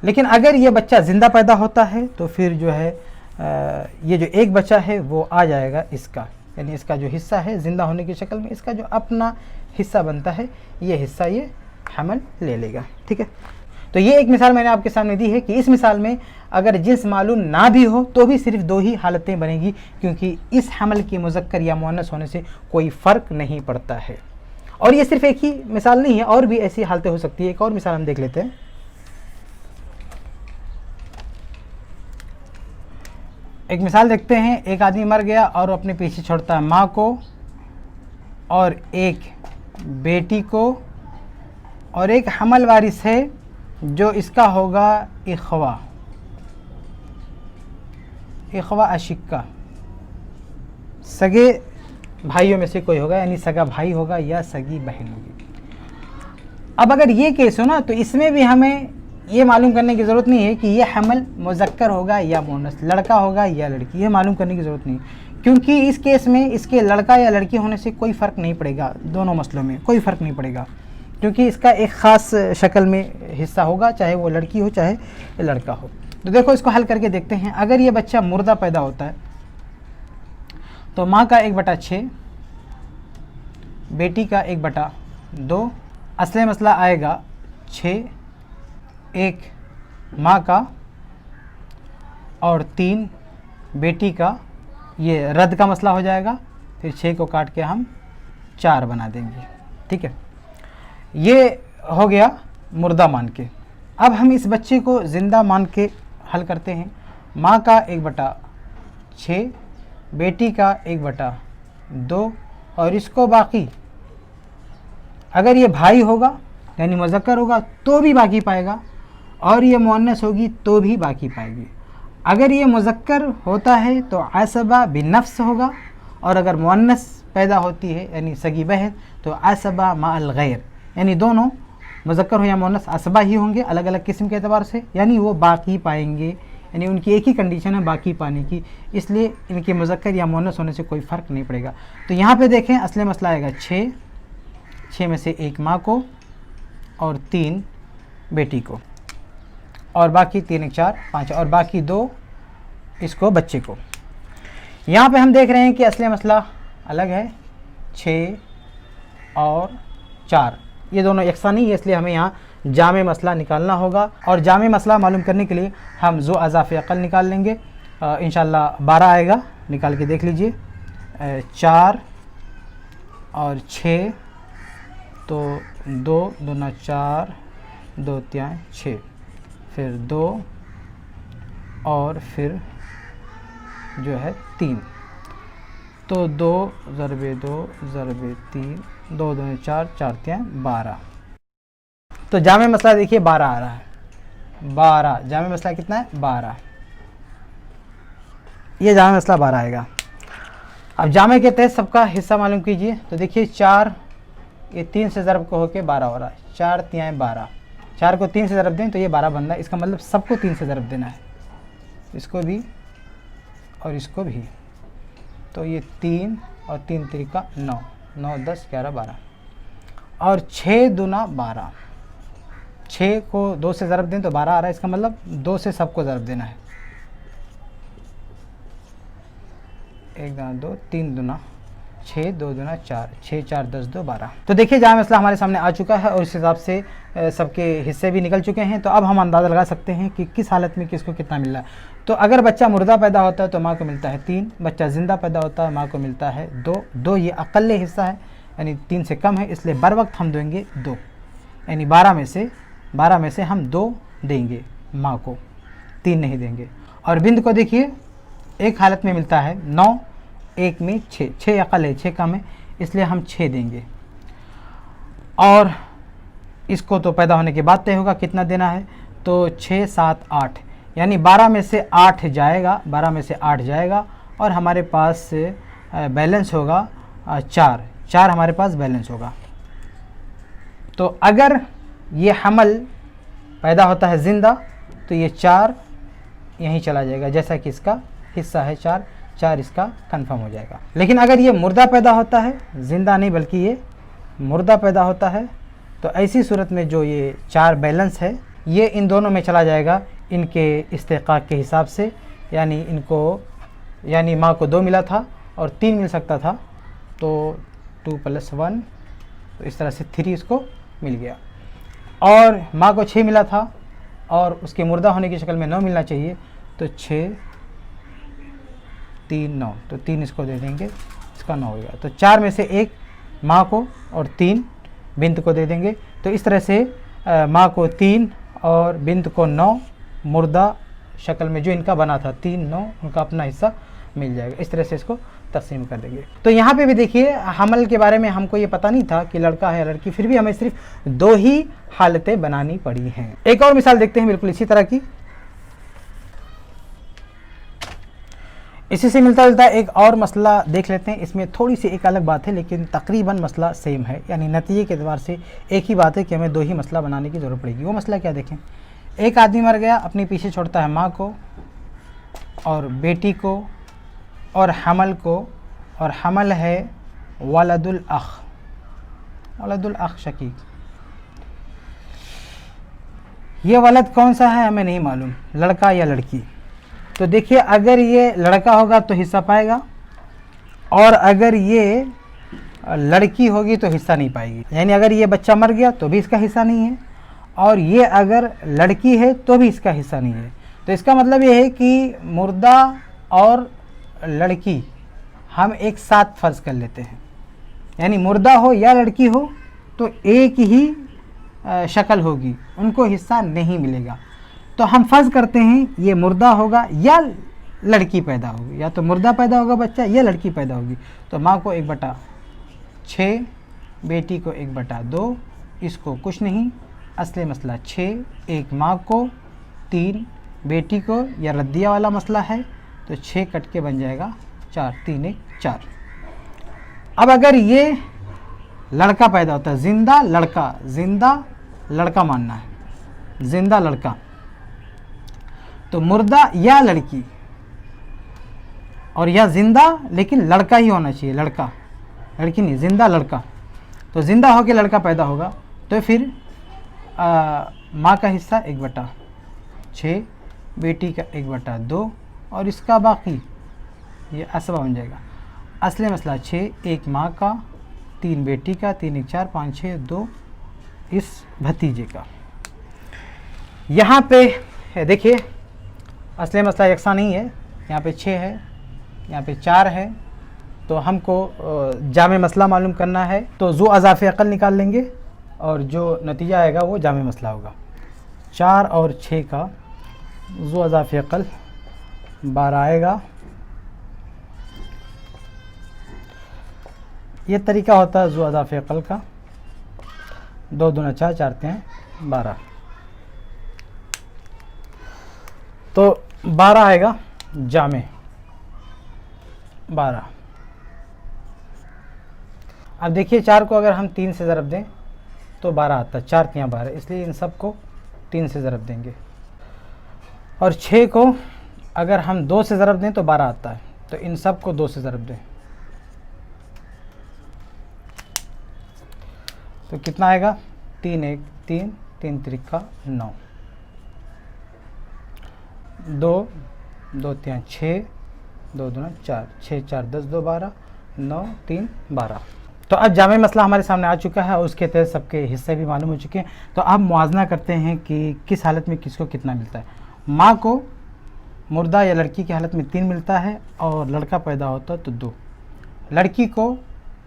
लेकिन अगर ये बच्चा ज़िंदा पैदा होता है तो फिर जो है ये जो 1 बच्चा है वो आ जाएगा इसका, यानी इसका जो हिस्सा है ज़िंदा होने की शक्ल में, इसका जो अपना हिस्सा बनता है, ये हिस्सा ये हमल ले लेगा। ठीक है, तो ये एक मिसाल मैंने आपके सामने दी है कि इस मिसाल में अगर जिन्स मालूम ना भी हो तो भी सिर्फ 2 ही हालतें बनेगी, क्योंकि इस हमल के मुज़क्कर या मुअन्नस होने से कोई फ़र्क नहीं पड़ता है। और ये सिर्फ एक ही मिसाल नहीं है, और भी ऐसी हालतें हो सकती है। एक और मिसाल हम देख लेते हैं। एक मिसाल देखते हैं, एक आदमी मर गया और अपने पीछे छोड़ता है माँ को और एक बेटी को और एक हमल वारिस है जो इसका होगा इख्वा अशिक्का, सगे भाइयों में से कोई होगा, यानी सगा भाई होगा या सगी बहन होगी। अब अगर ये केस हो ना, तो इसमें भी हमें ये मालूम करने की ज़रूरत नहीं है कि ये हमल मुज़क्कर होगा या मुअन्नस, लड़का होगा या लड़की, ये मालूम करने की ज़रूरत नहीं, क्योंकि इस केस में इसके लड़का या लड़की होने से कोई फ़र्क नहीं पड़ेगा। दोनों मसलों में कोई फ़र्क नहीं पड़ेगा, क्योंकि इसका एक ख़ास शक्ल में हिस्सा होगा, चाहे वो लड़की हो चाहे लड़का हो। तो देखो इसको हल करके देखते हैं। अगर ये बच्चा मुर्दा पैदा होता है तो माँ का 1/6, बेटी का 1/2, असली मसला आएगा 6, 1 माँ का और 3 बेटी का, ये रद्द का मसला हो जाएगा, फिर 6 को काट के हम 4 बना देंगे। ठीक है, ये हो गया मुर्दा मान के। अब हम इस बच्चे को ज़िंदा मान के हल करते हैं। माँ का 1/6, बेटी का 1/2, और इसको बाकी, अगर ये भाई होगा यानी मुज़क्कर होगा तो भी बाकी पाएगा, और ये मुअन्नस होगी तो भी बाकी पाएगी। अगर ये मुज़क्कर होता है तो असबा बिनफ्स होगा, और अगर मुअन्नस पैदा होती है यानी सगी बहन तो असबा माअल गैर, यानी दोनों मुज़क्कर हो या मुअन्नस असबा ही होंगे अलग अलग किस्म के एतबार से, यानी वो बाकी पाएंगे, यानी उनकी एक ही कंडीशन है बाकी पाने की, इसलिए इनके मुज़क्कर या मुअन्नस होने से कोई फ़र्क नहीं पड़ेगा। तो यहाँ पे देखें असली मसला आएगा 6 में से 1 माँ को और 3 बेटी को, और बाकी 3 1 4 5 और बाकी 2 इसको बच्चे को। यहाँ पे हम देख रहे हैं कि असली मसला अलग है, 6 और 4 ये दोनों यकसा नहीं है, इसलिए हमें यहाँ जामे मसला निकालना होगा। और जामे मसला मालूम करने के लिए हम ज़ो अज़ाफ़े अक़ल निकाल लेंगे। इंशाल्लाह 12 आएगा, निकाल के देख लीजिए। 4 और 6 तो 2 दूना 4 2 3 6, फिर 2 और फिर जो है 3, तो 2 ज़रबे 2 ज़रबे 3 2 दूना 4 4 3 12। तो जामे मसला देखिए 12 आ रहा है, 12 जामे मसला कितना है 12, ये जामे मसला 12 आएगा। अब जामे के तहत सबका हिस्सा मालूम कीजिए। तो देखिए 4 ये 3 से ज़रब को होके 12 हो रहा है, 4 3 12, 4 को 3 से ज़रब दें तो ये 12 बन रहा है। इसका मतलब सबको 3 से ज़रब देना है, इसको भी और इसको भी। तो ये 3 और 3 तरीका 9 9 10 11 12 और 6 दूना 12, 6 को 2 से ज़रब दें तो 12 आ रहा है। इसका मतलब 2 से सबको ज़रब देना है, 1 दूना 2 3 दूना 6 2 दूना 4 6 4 10 2 12। तो देखिए जामे मसला हमारे सामने आ चुका है और इस हिसाब से सबके हिस्से भी निकल चुके हैं। तो अब हम अंदाज़ा लगा सकते हैं कि किस हालत में किसको कितना मिल रहा है। तो अगर बच्चा मुर्दा पैदा होता है तो माँ को मिलता है 3, बच्चा ज़िंदा पैदा होता है माँ को मिलता है 2 ये अक़ल्ले हिस्सा है, यानी 3 से कम है, इसलिए बर वक्त हम देंगे 2, यानी 12 में से हम 2 देंगे माँ को, 3 नहीं देंगे। और बिंद को देखिए एक हालत में मिलता है 9, एक में 6, 6 अक़ल है 6 कम है, इसलिए हम 6 देंगे। और इसको तो पैदा होने के बाद तय होगा कितना देना है। तो 6 7 8, यानी 12 में से 8 जाएगा, 12 में से 8 जाएगा और हमारे पास बैलेंस होगा 4 हमारे पास बैलेंस होगा। तो अगर ये हमल पैदा होता है ज़िंदा तो ये 4 यहीं चला जाएगा, जैसा कि इसका हिस्सा है 4 इसका कंफर्म हो जाएगा। लेकिन अगर ये मुर्दा पैदा होता है, ज़िंदा नहीं बल्कि ये मुर्दा पैदा होता है, तो ऐसी सूरत में जो ये 4 बैलेंस है ये इन दोनों में चला जाएगा इनके इस्तेक़ाक़ के हिसाब से, यानी इनको यानी माँ को 2 मिला था और 3 मिल सकता था, तो 2 + 1, तो इस तरह से 3 इसको मिल गया। और माँ को 6 मिला था और उसके मुर्दा होने की शक्ल में 9 मिलना चाहिए, तो 6 3 9, तो 3 इसको दे देंगे, इसका 9 हो गया। तो 4 में से 1 माँ को और 3 बिंत को दे देंगे। तो इस तरह से माँ को 3 और बिंत को 9 मुर्दा शक्ल में जो इनका बना था 3 9 उनका अपना हिस्सा मिल जाएगा। इस तरह से इसको तकसीम कर देंगे। तो यहाँ पे भी देखिए हमल के बारे में हमको ये पता नहीं था कि लड़का है या लड़की, फिर भी हमें सिर्फ 2 ही हालतें बनानी पड़ी हैं। एक और मिसाल देखते हैं बिल्कुल इसी तरह की। इसी से मिलता जुलता एक और मसला देख लेते हैं। इसमें थोड़ी सी एक अलग बात है लेकिन तकरीबन मसला सेम है, यानी नतीजे के एतबार से एक ही बात है कि हमें 2 ही मसला बनाने की ज़रूरत पड़ेगी। वो मसला क्या देखें, एक आदमी मर गया, अपने पीछे छोड़ता है माँ को और बेटी को और हमल को, और हमल है वलदुल अख़ शकीक। ये वलद कौन सा है हमें नहीं मालूम, लड़का या लड़की। तो देखिए अगर ये लड़का होगा तो हिस्सा पाएगा और अगर ये लड़की होगी तो हिस्सा नहीं पाएगी। यानी अगर ये बच्चा मर गया तो भी इसका हिस्सा नहीं है और ये अगर लड़की है तो भी इसका हिस्सा नहीं है। तो इसका मतलब ये है कि मुर्दा और लड़की हम एक साथ फ़र्ज़ कर लेते हैं, यानी मुर्दा हो या लड़की हो तो एक ही शक्ल होगी, उनको हिस्सा नहीं मिलेगा। तो हम फ़र्ज़ करते हैं ये मुर्दा होगा या लड़की पैदा होगी, या तो मुर्दा पैदा होगा बच्चा या लड़की पैदा होगी। तो माँ को 1/6, बेटी को 1/2, इसको कुछ नहीं, असली मसला 6, 1 माँ को 3 बेटी को, या रद्दिया वाला मसला है तो 6 कट के बन जाएगा 4, 3 1 4। अब अगर ये लड़का पैदा होता है, ज़िंदा लड़का मानना है, ज़िंदा लड़का, तो मुर्दा या लड़की, और या ज़िंदा लेकिन लड़का ही होना चाहिए, लड़की नहीं, ज़िंदा लड़का। तो ज़िंदा हो के लड़का पैदा होगा तो फिर माँ का हिस्सा 1/6, 6, बेटी का 1/2 और इसका बाकी ये असबा बन जाएगा। असली मसला 6, 1 माँ का, 3 बेटी का, 3 1 4 5 6 2 इस भतीजे का। यहाँ पे देखिए असली मसला यकसा नहीं है, यहाँ पे 6 है, यहाँ पे 4 है, तो हमको जामे मसला मालूम करना है, तो जो अज़ाफ़े अक़ल निकाल लेंगे और जो नतीजा आएगा वो जामे मसला होगा। 4 और 6 का जो अज़ाफ़े अक़ल 12 आएगा। ये तरीका होता है जो अज़ाफ़े अक़ल का, 2 दूना 4, 4 3 12, तो 12 आएगा जामे 12। अब देखिए 4 को अगर हम 3 से ज़रब दें तो 12 आता है, 4 3 12, इसलिए इन सब को 3 से ज़रब देंगे। और 6 को अगर हम 2 से ज़रब दें तो 12 आता है, तो इन सब को 2 से ज़रब दें तो कितना आएगा, 3 1 3 3 त्रिका 9, 2 2 3 6, 2 दूना 4, 6 4 10 2 12, 9 3 12। तो अब जामे मसला हमारे सामने आ चुका है और उसके तहत सबके हिस्से भी मालूम हो चुके हैं। तो अब मुआवजा करते हैं कि किस हालत में किसको कितना मिलता है। माँ को मुर्दा या लड़की की हालत में 3 मिलता है और लड़का पैदा होता है तो 2। लड़की को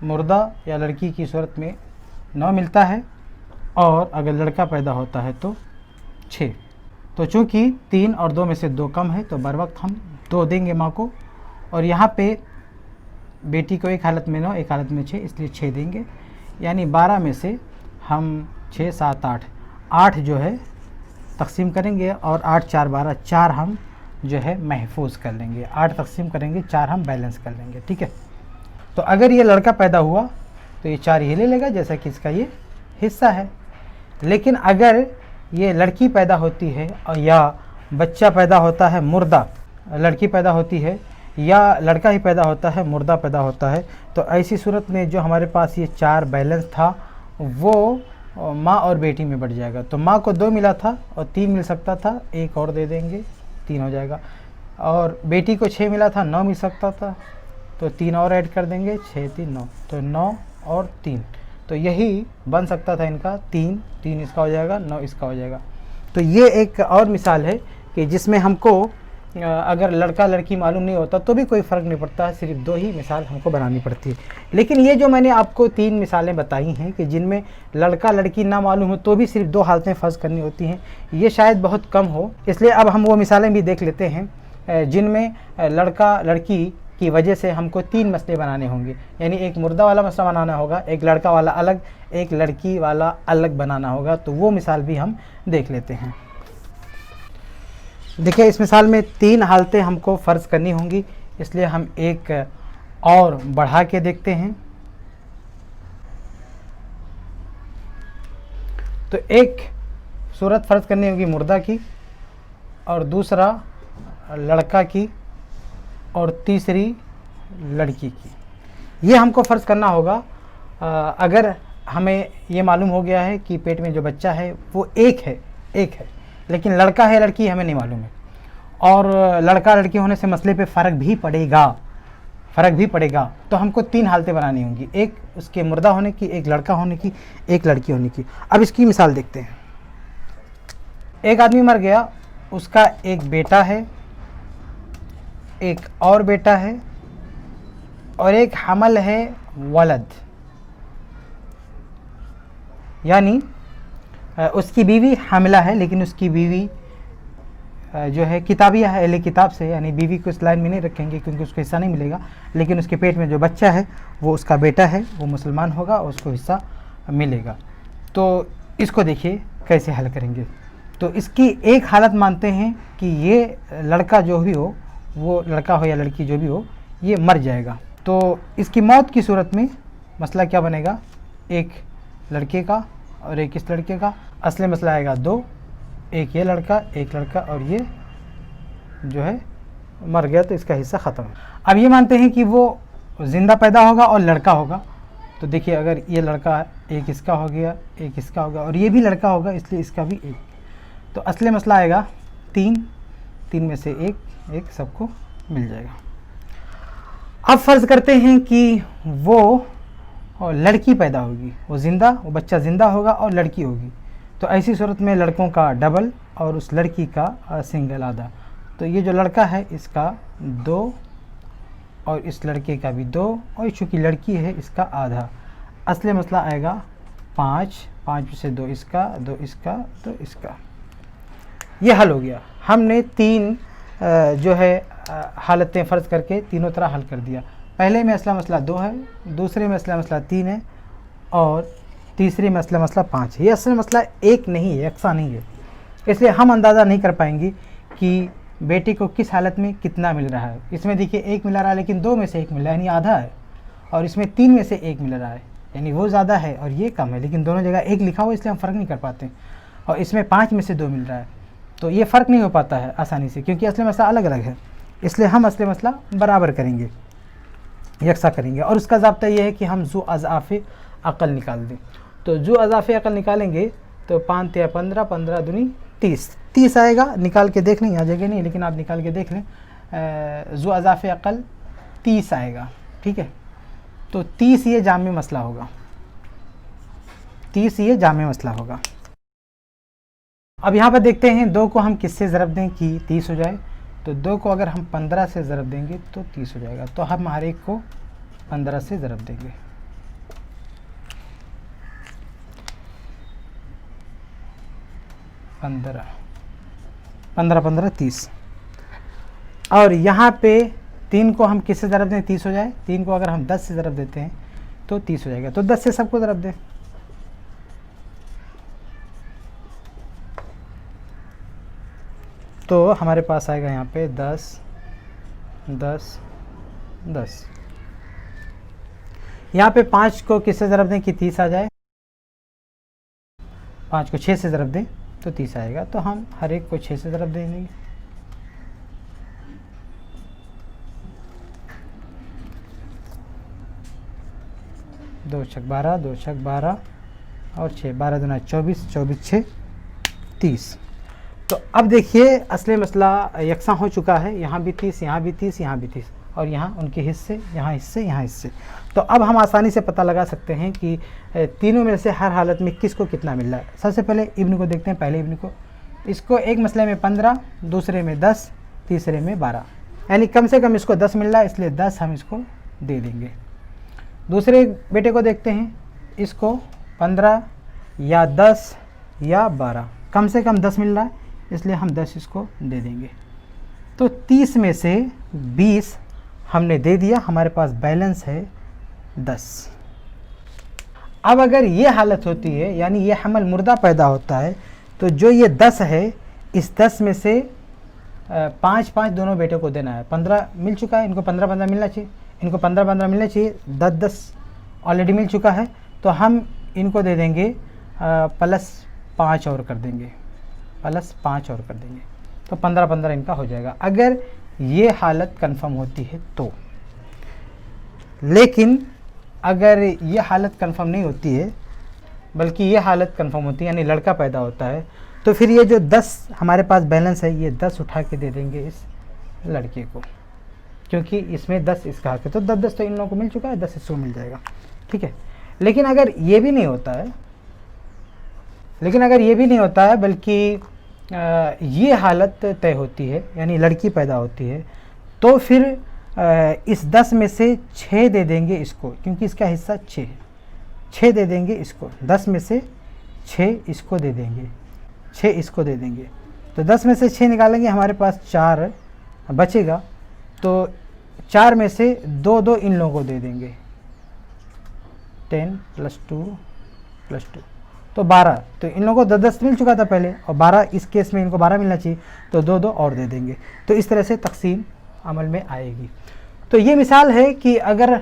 मुर्दा या लड़की की सूरत में 9 मिलता है और अगर लड़का पैदा होता है तो 6। तो चूँकि 3 और 2 में से 2 कम है तो बर वक्त हम 2 देंगे माँ को, और यहाँ पे बेटी को एक हालत में 9 एक हालत में 6, इसलिए 6 देंगे। यानी 12 में से हम 6 7 8 8 जो है तकसीम करेंगे और 8 4 12 4 हम जो है महफूज कर लेंगे। 8 तकसीम करेंगे, 4 हम बैलेंस कर लेंगे। ठीक है, तो अगर ये लड़का पैदा हुआ तो ये 4 ये ले लेगा जैसा कि इसका ये हिस्सा है। लेकिन अगर ये लड़की पैदा होती है और या बच्चा पैदा होता है मुर्दा, लड़की पैदा होती है या लड़का ही पैदा होता है मुर्दा पैदा होता है, तो ऐसी सूरत में जो हमारे पास ये 4 बैलेंस था वो माँ और बेटी में बढ़ जाएगा। तो माँ को 2 मिला था और 3 मिल सकता था, 1 और दे देंगे 3 हो जाएगा। और बेटी को 6 मिला था, 9 मिल सकता था, तो 3 और ऐड कर देंगे, 6 3 9, तो 9 और 3, तो यही बन सकता था इनका 3 3 इसका हो जाएगा, 9 इसका हो जाएगा। तो ये एक और मिसाल है कि जिसमें हमको अगर लड़का लड़की मालूम नहीं होता तो भी कोई फ़र्क नहीं पड़ता है, सिर्फ 2 ही मिसाल हमको बनानी पड़ती है। लेकिन ये जो मैंने आपको 3 मिसालें बताई हैं कि जिनमें लड़का लड़की ना मालूम हो तो भी सिर्फ 2 हालतें फ़र्ज़ करनी होती हैं, ये शायद बहुत कम हो, इसलिए अब हम वो मिसालें भी देख लेते हैं जिनमें लड़का लड़की की वजह से हमको 3 मसले बनाने होंगे। यानी एक मुर्दा वाला मसला बनाना होगा, एक लड़का वाला अलग, एक लड़की वाला अलग बनाना होगा। तो वो मिसाल भी हम देख लेते हैं। देखिए इस मिसाल में 3 हालतें हमको फ़र्ज़ करनी होंगी, इसलिए हम एक और बढ़ा के देखते हैं। तो एक सूरत फ़र्ज़ करनी होगी मुर्दा की, और दूसरा लड़का की, और तीसरी लड़की की। ये हमको फ़र्ज़ करना होगा अगर हमें ये मालूम हो गया है कि पेट में जो बच्चा है वो एक है, लेकिन लड़का है लड़की हमें नहीं मालूम है, और लड़का लड़की होने से मसले पे फ़र्क भी पड़ेगा, तो हमको 3 हालतें बनानी होंगी, एक उसके मुर्दा होने की, एक लड़का होने की, एक लड़की होने की। अब इसकी मिसाल देखते हैं। एक आदमी मर गया, उसका एक बेटा है, एक और बेटा है, और एक हमल है वलद, यानी उसकी बीवी हामिला है लेकिन उसकी बीवी जो है किताबिया है, अहले किताब से, यानी बीवी को इस लाइन में नहीं रखेंगे क्योंकि उसको हिस्सा नहीं मिलेगा, लेकिन उसके पेट में जो बच्चा है वो उसका बेटा है, वो मुसलमान होगा और उसको हिस्सा मिलेगा। तो इसको देखिए कैसे हल करेंगे। तो इसकी एक हालत मानते हैं कि ये लड़का जो भी हो, वो लड़का हो या लड़की जो भी हो, ये मर जाएगा। तो इसकी मौत की सूरत में मसला क्या बनेगा, एक लड़के का और एक इस लड़के का। असली मसला आएगा 2, एक ये लड़का एक लड़का, और ये जो है मर गया तो इसका हिस्सा ख़त्म। अब ये मानते हैं कि वो ज़िंदा पैदा होगा और लड़का होगा। तो देखिए अगर ये लड़का है, एक इसका हो गया, एक इसका होगा, और ये भी लड़का होगा इसलिए इसका भी एक। तो असली मसला आएगा 3, 3 में से एक सबको मिल जाएगा। अब फ़र्ज़ करते हैं कि वो लड़की पैदा होगी, वो बच्चा ज़िंदा होगा और लड़की होगी। तो ऐसी सूरत में लड़कों का डबल और उस लड़की का सिंगल आधा। तो ये जो लड़का है इसका 2 और इस लड़के का भी 2, और चूँकि लड़की है इसका आधा। असली मसला आएगा 5 में से 2 इसका, 2 इसका, 2 इसका। ये हल हो गया। हमने 3 जो है हालतें फ़र्ज़ करके तीनों तरह हल कर दिया। पहले में असला मसला 2 है, दूसरे में असला मसला 3 है, और तीसरे में असला मसला 5 है। ये असल मसला एक नहीं है, यकसा नहीं है, इसलिए हम अंदाज़ा नहीं कर पाएंगे कि बेटी को किस हालत में कितना मिल रहा है। इसमें देखिए 1 मिल रहा है, लेकिन 2 में से 1 मिल रहा है, यानी आधा है, और इसमें 3 में से 1 मिल रहा है, यानी वो ज़्यादा है और ये कम है, लेकिन दोनों जगह 1 लिखा हुआ, इसलिए हम फ़र्क नहीं कर पाते। और इसमें 5 में से 2 मिल रहा है, तो ये फ़र्क नहीं हो पाता है आसानी से, क्योंकि असली मसला अलग अलग है। इसलिए हम असली मसला बराबर करेंगे, यकसा करेंगे। और उसका ज़ाब्ता ये है कि हम ज़ू अज़ाफ़े अक़ल निकाल दें। तो ज़ू अज़ाफ़े अक़ल निकालेंगे तो 5 या 15, 15 दूनी 30 आएगा। निकाल के देख लें, यहाँ जगह नहीं, लेकिन आप निकाल के देख लें। ज़ू अज़ाफ़े अक़ल 30 आएगा, ठीक है। तो 30 ये जामे मसला होगा, 30 ये जामे मसला होगा। अब यहाँ पर देखते हैं 2 को हम किससे ज़रब दें कि 30 हो जाए। तो 2 को अगर हम 15 से ज़रब देंगे तो 30 हो जाएगा। तो हम हर एक को 15 से ज़रब देंगे। 15 30। और यहाँ पे 3 को हम किससे ज़रब दें 30 हो जाए। 3 को अगर हम 10 से ज़रब देते हैं तो 30 हो जाएगा। तो 10 से सबको ज़रब दें। तो हमारे पास आएगा यहाँ पे 10 10 10। यहाँ पे 5 को किससे ज़रब दें कि 30 आ जाए। 5 को 6 से ज़रब दें तो 30 आएगा। तो हम हर एक को 6 से ज़रब दे देंगे। दो छक 12, 2 छक 12 और 6, 12 दूना 24, 24 6 30। तो अब देखिए असली मसला यकसा हो चुका है। यहाँ भी 30, यहाँ भी 30, यहाँ भी 30, और यहाँ उनके हिस्से, यहाँ हिस्से, यहाँ हिस्से। तो अब हम आसानी से पता लगा सकते हैं कि तीनों में से हर हालत में किसको कितना मिल रहा है। सबसे पहले इब्न को देखते हैं। पहले इब्न को, इसको एक मसले में 15, दूसरे में 10, तीसरे में 12, यानी कम से कम इसको 10 मिल रहा है, इसलिए 10 हम इसको दे देंगे। दूसरे बेटे को देखते हैं, इसको 15 या 10 या 12, कम से कम 10 मिल रहा है, इसलिए हम 10 इसको दे देंगे। तो 30 में से 20 हमने दे दिया, हमारे पास बैलेंस है 10। अब अगर ये हालत होती है, यानी ये हमल मुर्दा पैदा होता है, तो जो ये 10 है, इस 10 में से 5 दोनों बेटे को देना है। 15 मिल चुका है, इनको 15 मिलना चाहिए, इनको 15 मिलना चाहिए, 10 ऑलरेडी मिल चुका है। तो हम इनको दे देंगे +5 और कर देंगे, +5 और कर देंगे। तो 15 इनका हो जाएगा, अगर ये हालत कंफर्म होती है तो। लेकिन अगर ये हालत कंफर्म नहीं होती है, बल्कि ये हालत कंफर्म होती है, यानी लड़का पैदा होता है, तो फिर ये जो 10 हमारे पास बैलेंस है, ये 10 उठा के दे देंगे इस लड़के को, क्योंकि इसमें 10 इसका हक है। तो 10 तो इन लोगों को मिल चुका है, 10 इसको मिल जाएगा, ठीक है। लेकिन अगर ये भी नहीं होता है, बल्कि ये हालत तय होती है, यानी लड़की पैदा होती है, तो फिर इस 10 में से 6 दे देंगे इसको, क्योंकि इसका हिस्सा 6 है। 6 दे देंगे इसको, 10 में से 6 इसको दे देंगे, 6 इसको दे देंगे। तो 10 में से 6 निकालेंगे, हमारे पास 4 बचेगा। तो 4 में से 2 इन लोगों को दे देंगे, 10 + 2 + 2, तो 12। तो इन लोगों को 10 मिल चुका था पहले, और 12 इस केस में इनको 12 मिलना चाहिए, तो 2 और दे देंगे। तो इस तरह से तकसीम अमल में आएगी। तो ये मिसाल है कि अगर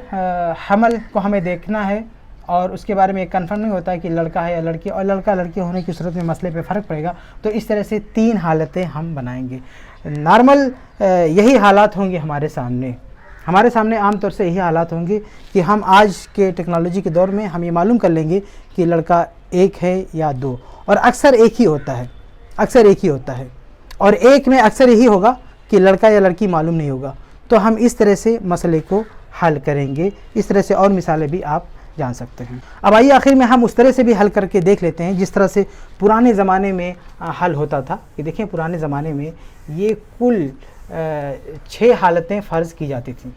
हमल को हमें देखना है और उसके बारे में कंफर्म नहीं होता है कि लड़का है या लड़की, और लड़का लड़की होने की सूरत में मसले पे फ़र्क पड़ेगा, तो इस तरह से 3 हालतें हम बनाएंगे। नॉर्मल यही हालात होंगे हमारे सामने आमतौर से यही हालात होंगे कि हम आज के टेक्नोलॉजी के दौर में हम ये मालूम कर लेंगे कि लड़का 1 है या 2, और अक्सर एक ही होता है, और एक में अक्सर यही होगा कि लड़का या लड़की मालूम नहीं होगा। तो हम इस तरह से मसले को हल करेंगे। इस तरह से और मिसालें भी आप जान सकते हैं। अब आइए आखिर में हम उस तरह से भी हल करके देख लेते हैं जिस तरह से पुराने ज़माने में हल होता था। कि देखें, पुराने ज़माने में ये कुल 6 हालतें फ़र्ज़ की जाती थीं।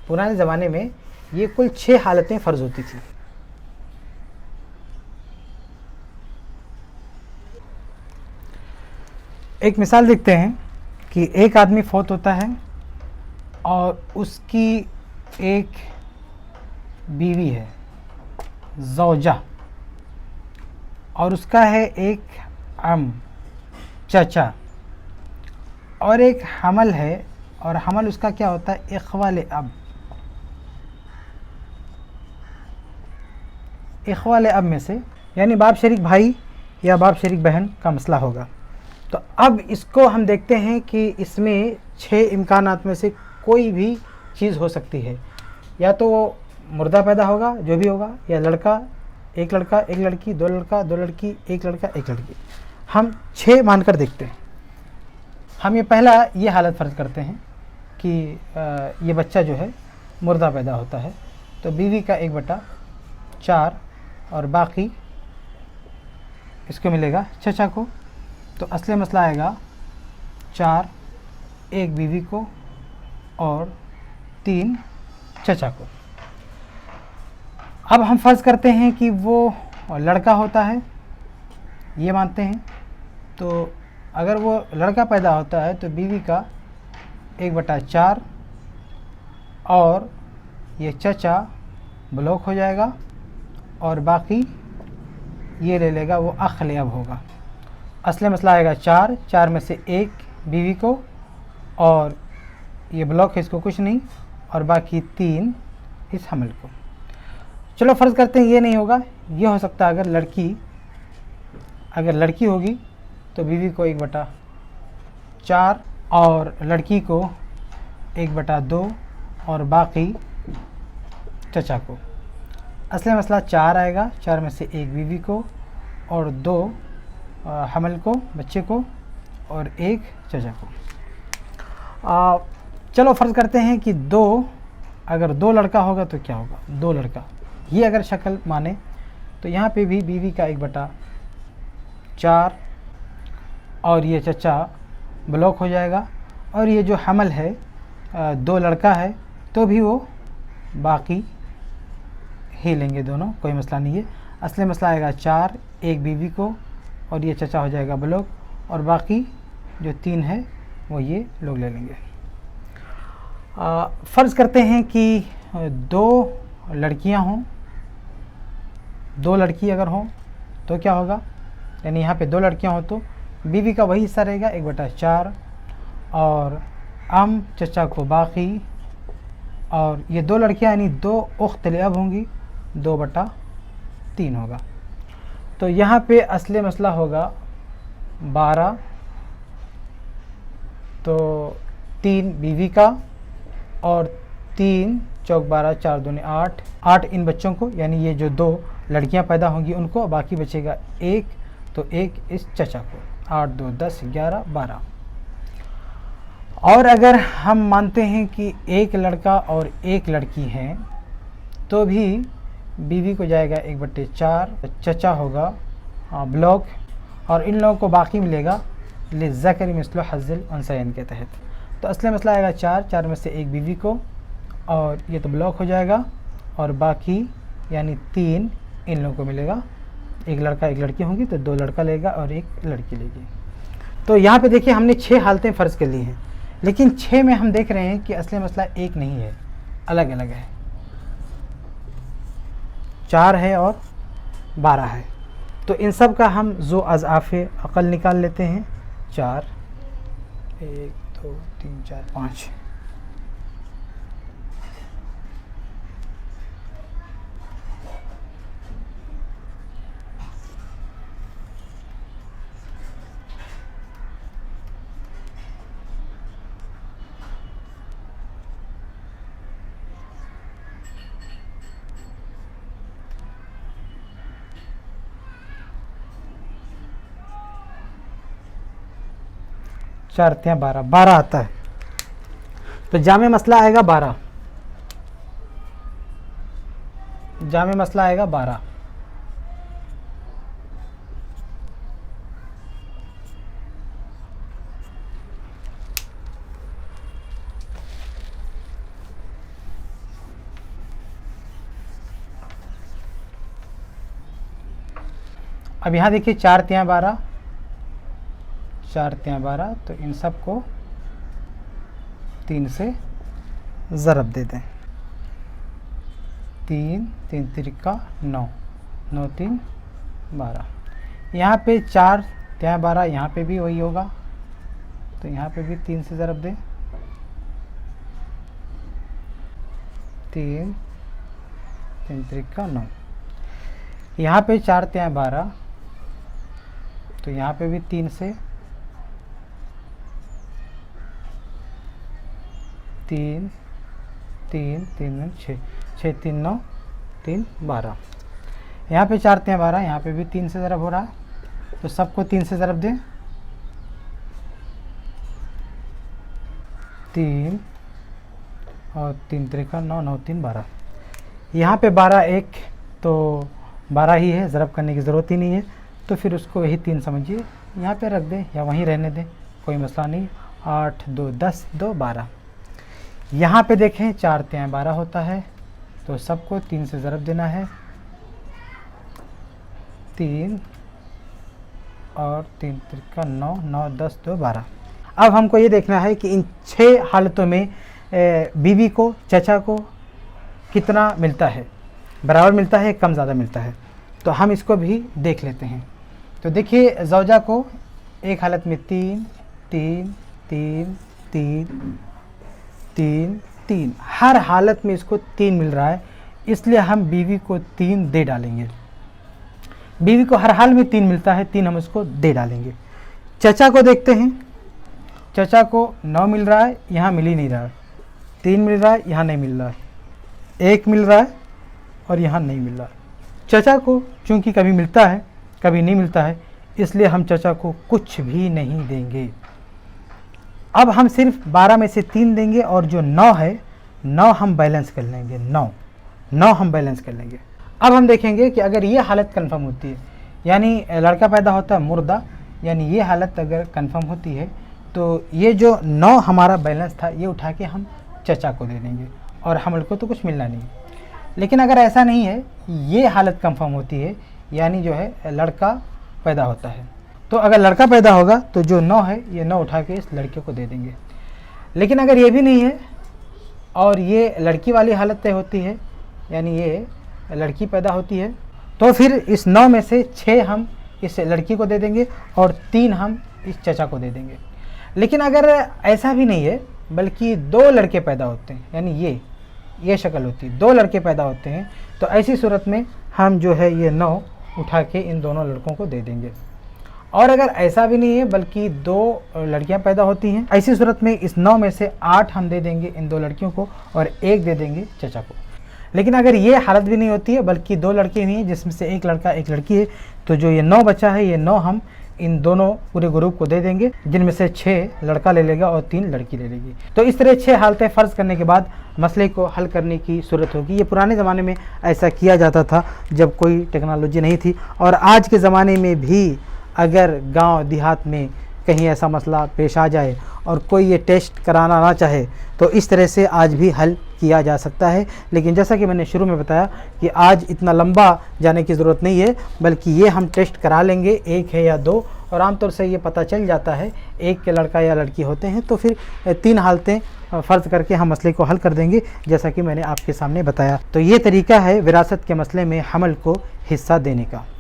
पुराने ज़माने में ये कुल 6 हालतें फ़र्ज़ होती थी। एक मिसाल देखते हैं कि एक आदमी फौत होता है और उसकी एक बीवी है, ज़ौजा, और उसका है एक चाचा, और एक हमल है, और हमल उसका क्या होता है, इख्वाल अब। इख्वाल अब में से यानी बाप शरीक भाई या बाप शरीक बहन का मसला होगा। तो अब इसको हम देखते हैं कि इसमें 6 इम्कानात में से कोई भी चीज़ हो सकती है। या तो वो मुर्दा पैदा होगा, जो भी होगा, या लड़का एक लड़की, 2 लड़का 2 लड़की, 1 लड़का 1 लड़की। हम 6 मानकर देखते हैं। हम ये हालत फ़र्ज़ करते हैं कि ये बच्चा जो है मुर्दा पैदा होता है, तो बीवी का 1/4 और बाकी इसको मिलेगा चचा को। तो असली मसला आएगा 4 1 बीवी को और 3 चचा को। अब हम फ़र्ज़ करते हैं कि वो लड़का होता है, ये मानते हैं। तो अगर वो लड़का पैदा होता है तो बीवी का 1/4 और ये चचा ब्लॉक हो जाएगा, और बाकी ये ले लेगा, वो अख्ल अब होगा। असली मसला आएगा 4 में से 1 बीवी को, और ये ब्लॉक है, इसको कुछ नहीं, और बाकी 3 इस हमल को। चलो फ़र्ज़ करते हैं ये नहीं होगा, ये हो सकता है अगर लड़की होगी तो बीवी को 1/4 और लड़की को 1/2 और बाकी चचा को। असली मसला 4 आएगा, 4 में से 1 बीवी को और 2 हमल को, बच्चे को, और 1 चचा को। चलो फ़र्ज़ करते हैं कि अगर 2 लड़का होगा तो क्या होगा, 2 लड़का। ये अगर शक्ल माने तो यहाँ पे भी बीवी का 1/4 और ये चचा ब्लॉक हो जाएगा, और ये जो हमल है 2 लड़का है तो भी वो बाकी ही लेंगे दोनों, कोई मसला नहीं है। असली मसला आएगा 4 1 बीवी को और ये चचा हो जाएगा ब्लॉक, और बाकी जो 3 है वो ये लोग ले लेंगे। फ़र्ज़ करते हैं कि 2 लड़कियां हों, 2 लड़की अगर हों तो क्या होगा, यानी यहाँ पे 2 लड़कियां हो तो बीवी का वही हिस्सा रहेगा 1/4 और चचा को बाकी, और ये 2 लड़कियां यानी 2 उख्त अब होंगी, 2/3 होगा। तो यहाँ पे असली मसला होगा 12, तो 3 बीवी का और 3 चौक 12 4 दूनी 8 इन बच्चों को, यानी ये जो 2 लड़कियां पैदा होंगी उनको, बाकी बचेगा 1, तो 1 इस चचा को। 8 2 10 11 12। और अगर हम मानते हैं कि 1 लड़का और 1 लड़की हैं तो भी बीवी को जाएगा 1/4, चचा होगा ब्लॉक, और इन लोगों को बाकी मिलेगा लिज़्ज़करी मिस्लु हज़्ज़िल उन्सयैन के तहत। तो असली मसला आएगा 4 में से 1 बीवी को, और ये तो ब्लॉक हो जाएगा, और बाकी यानी 3 इन लोगों को मिलेगा। 1 लड़का 1 लड़की होंगी तो 2 लड़का लेगा और 1 लड़की लेगी। तो यहाँ पे देखिए हमने 6 हालतें फ़र्ज़ कर ली हैं, लेकिन 6 में हम देख रहे हैं कि असली मसला एक नहीं है, अलग अलग है। 4 है और 12 है। तो इन सब का हम ज़ो अज़ाफ़े अक़ल निकाल लेते हैं। 4 1 2 3 4 5। 4 तियां 12, 12 आता है। तो जामे मसला आएगा 12, जामे मसला आएगा 12। अब यहाँ देखिए 4 तियां 12, 4 तियां 12, तो इन सब को 3 से ज़रब दे दें। 3 3 तिरिका 9, 9 3 12। यहाँ पे 4 तियां 12, यहाँ पे भी वही होगा, तो यहाँ पे भी 3 से ज़रब दें। 3 3 तिरिका 9। यहाँ पे 4 तियां 12, तो यहाँ पे भी 3 से, 3 3 3 6, 6 3 9 3 12। यहाँ पे 4 तियां 12, यहाँ पे भी 3 से ज़रब हो रहा है, तो सबको 3 से ज़रब दें। 3 और 3 तिरिका 9, 9 3 12। यहाँ पे 12 1, तो 12 ही है, ज़रब करने की ज़रूरत ही नहीं है, तो फिर उसको वही 3 समझिए, यहाँ पे रख दें या वहीं रहने दें, कोई मसला नहीं। 8 2 10, 2 12। यहाँ पे देखें 4 तियां 12 होता है, तो सबको 3 से ज़रब देना है। 3 और 3 तिरिका 9, 9 10 2 12। अब हमको ये देखना है कि इन 6 हालतों में बीवी को, चचा को कितना मिलता है, बराबर मिलता है, कम ज़्यादा मिलता है। तो हम इसको भी देख लेते हैं। तो देखिए ज़ौजा को एक हालत में 3 3 3 3 3 3, हर हालत में इसको 3 मिल रहा है, इसलिए हम बीवी को 3 दे डालेंगे। बीवी को हर हाल में 3 मिलता है, 3 हम उसको दे डालेंगे। चचा को देखते हैं, चचा को 9 मिल रहा है, यहाँ मिल ही नहीं रहा है। 3 मिल रहा है, यहाँ नहीं मिल रहा है। 1 मिल रहा है और यहाँ नहीं मिल रहा है। चचा को चूँकि कभी मिलता है कभी नहीं मिलता है, इसलिए हम चचा को कुछ भी नहीं देंगे। अब हम सिर्फ 12 में से 3 देंगे और जो 9 है, 9 हम बैलेंस कर लेंगे। 9 हम बैलेंस कर लेंगे। अब हम देखेंगे कि अगर ये हालत कंफर्म होती है, यानी लड़का पैदा होता है मुर्दा, यानी ये हालत अगर कंफर्म होती है, तो ये जो 9 हमारा बैलेंस था, ये उठा के हम चचा को दे देंगे और हम लोग को तो कुछ मिलना नहीं। लेकिन अगर ऐसा नहीं है, ये हालत कंफर्म होती है, यानी जो है लड़का पैदा होता है, तो अगर लड़का पैदा होगा तो जो 9 है, ये 9 उठा के इस लड़के को दे देंगे। लेकिन अगर ये भी नहीं है और ये लड़की वाली हालत तय होती है, यानी ये लड़की पैदा होती है, तो फिर इस 9 में से 6 हम इस लड़की को दे देंगे और 3 हम इस चचा को दे देंगे। लेकिन अगर ऐसा भी नहीं है, बल्कि 2 लड़के पैदा होते हैं, यानी ये शक्ल होती है, 2 लड़के पैदा होते हैं, तो ऐसी सूरत में हम जो है ये 9 उठा के इन दोनों लड़कों को दे देंगे। और अगर ऐसा भी नहीं है, बल्कि 2 लड़कियां पैदा होती हैं, ऐसी सूरत में इस 9 में से 8 हम दे देंगे इन 2 लड़कियों को और 1 दे देंगे चचा को। लेकिन अगर ये हालत भी नहीं होती है, बल्कि 2 लड़के हुई हैं जिसमें से 1 लड़का 1 लड़की है, तो जो ये 9 बचा है, ये 9 हम इन दोनों पूरे ग्रुप को दे देंगे, जिनमें से 6 लड़का ले लेगा और 3 लड़की ले लेगी। तो इस तरह 6 हालतें फ़र्ज़ करने के बाद मसले को हल करने की सूरत होगी। ये पुराने ज़माने में ऐसा किया जाता था जब कोई टेक्नोलॉजी नहीं थी, और आज के ज़माने में भी अगर गांव देहात में कहीं ऐसा मसला पेश आ जाए और कोई ये टेस्ट कराना ना चाहे, तो इस तरह से आज भी हल किया जा सकता है। लेकिन जैसा कि मैंने शुरू में बताया कि आज इतना लंबा जाने की ज़रूरत नहीं है, बल्कि ये हम टेस्ट करा लेंगे, 1 है या 2, और आमतौर से ये पता चल जाता है 1 के लड़का या लड़की होते हैं, तो फिर 3 हालतें फ़र्ज़ करके हम मसले को हल कर देंगे, जैसा कि मैंने आपके सामने बताया। तो ये तरीका है विरासत के मसले में हमल को हिस्सा देने का।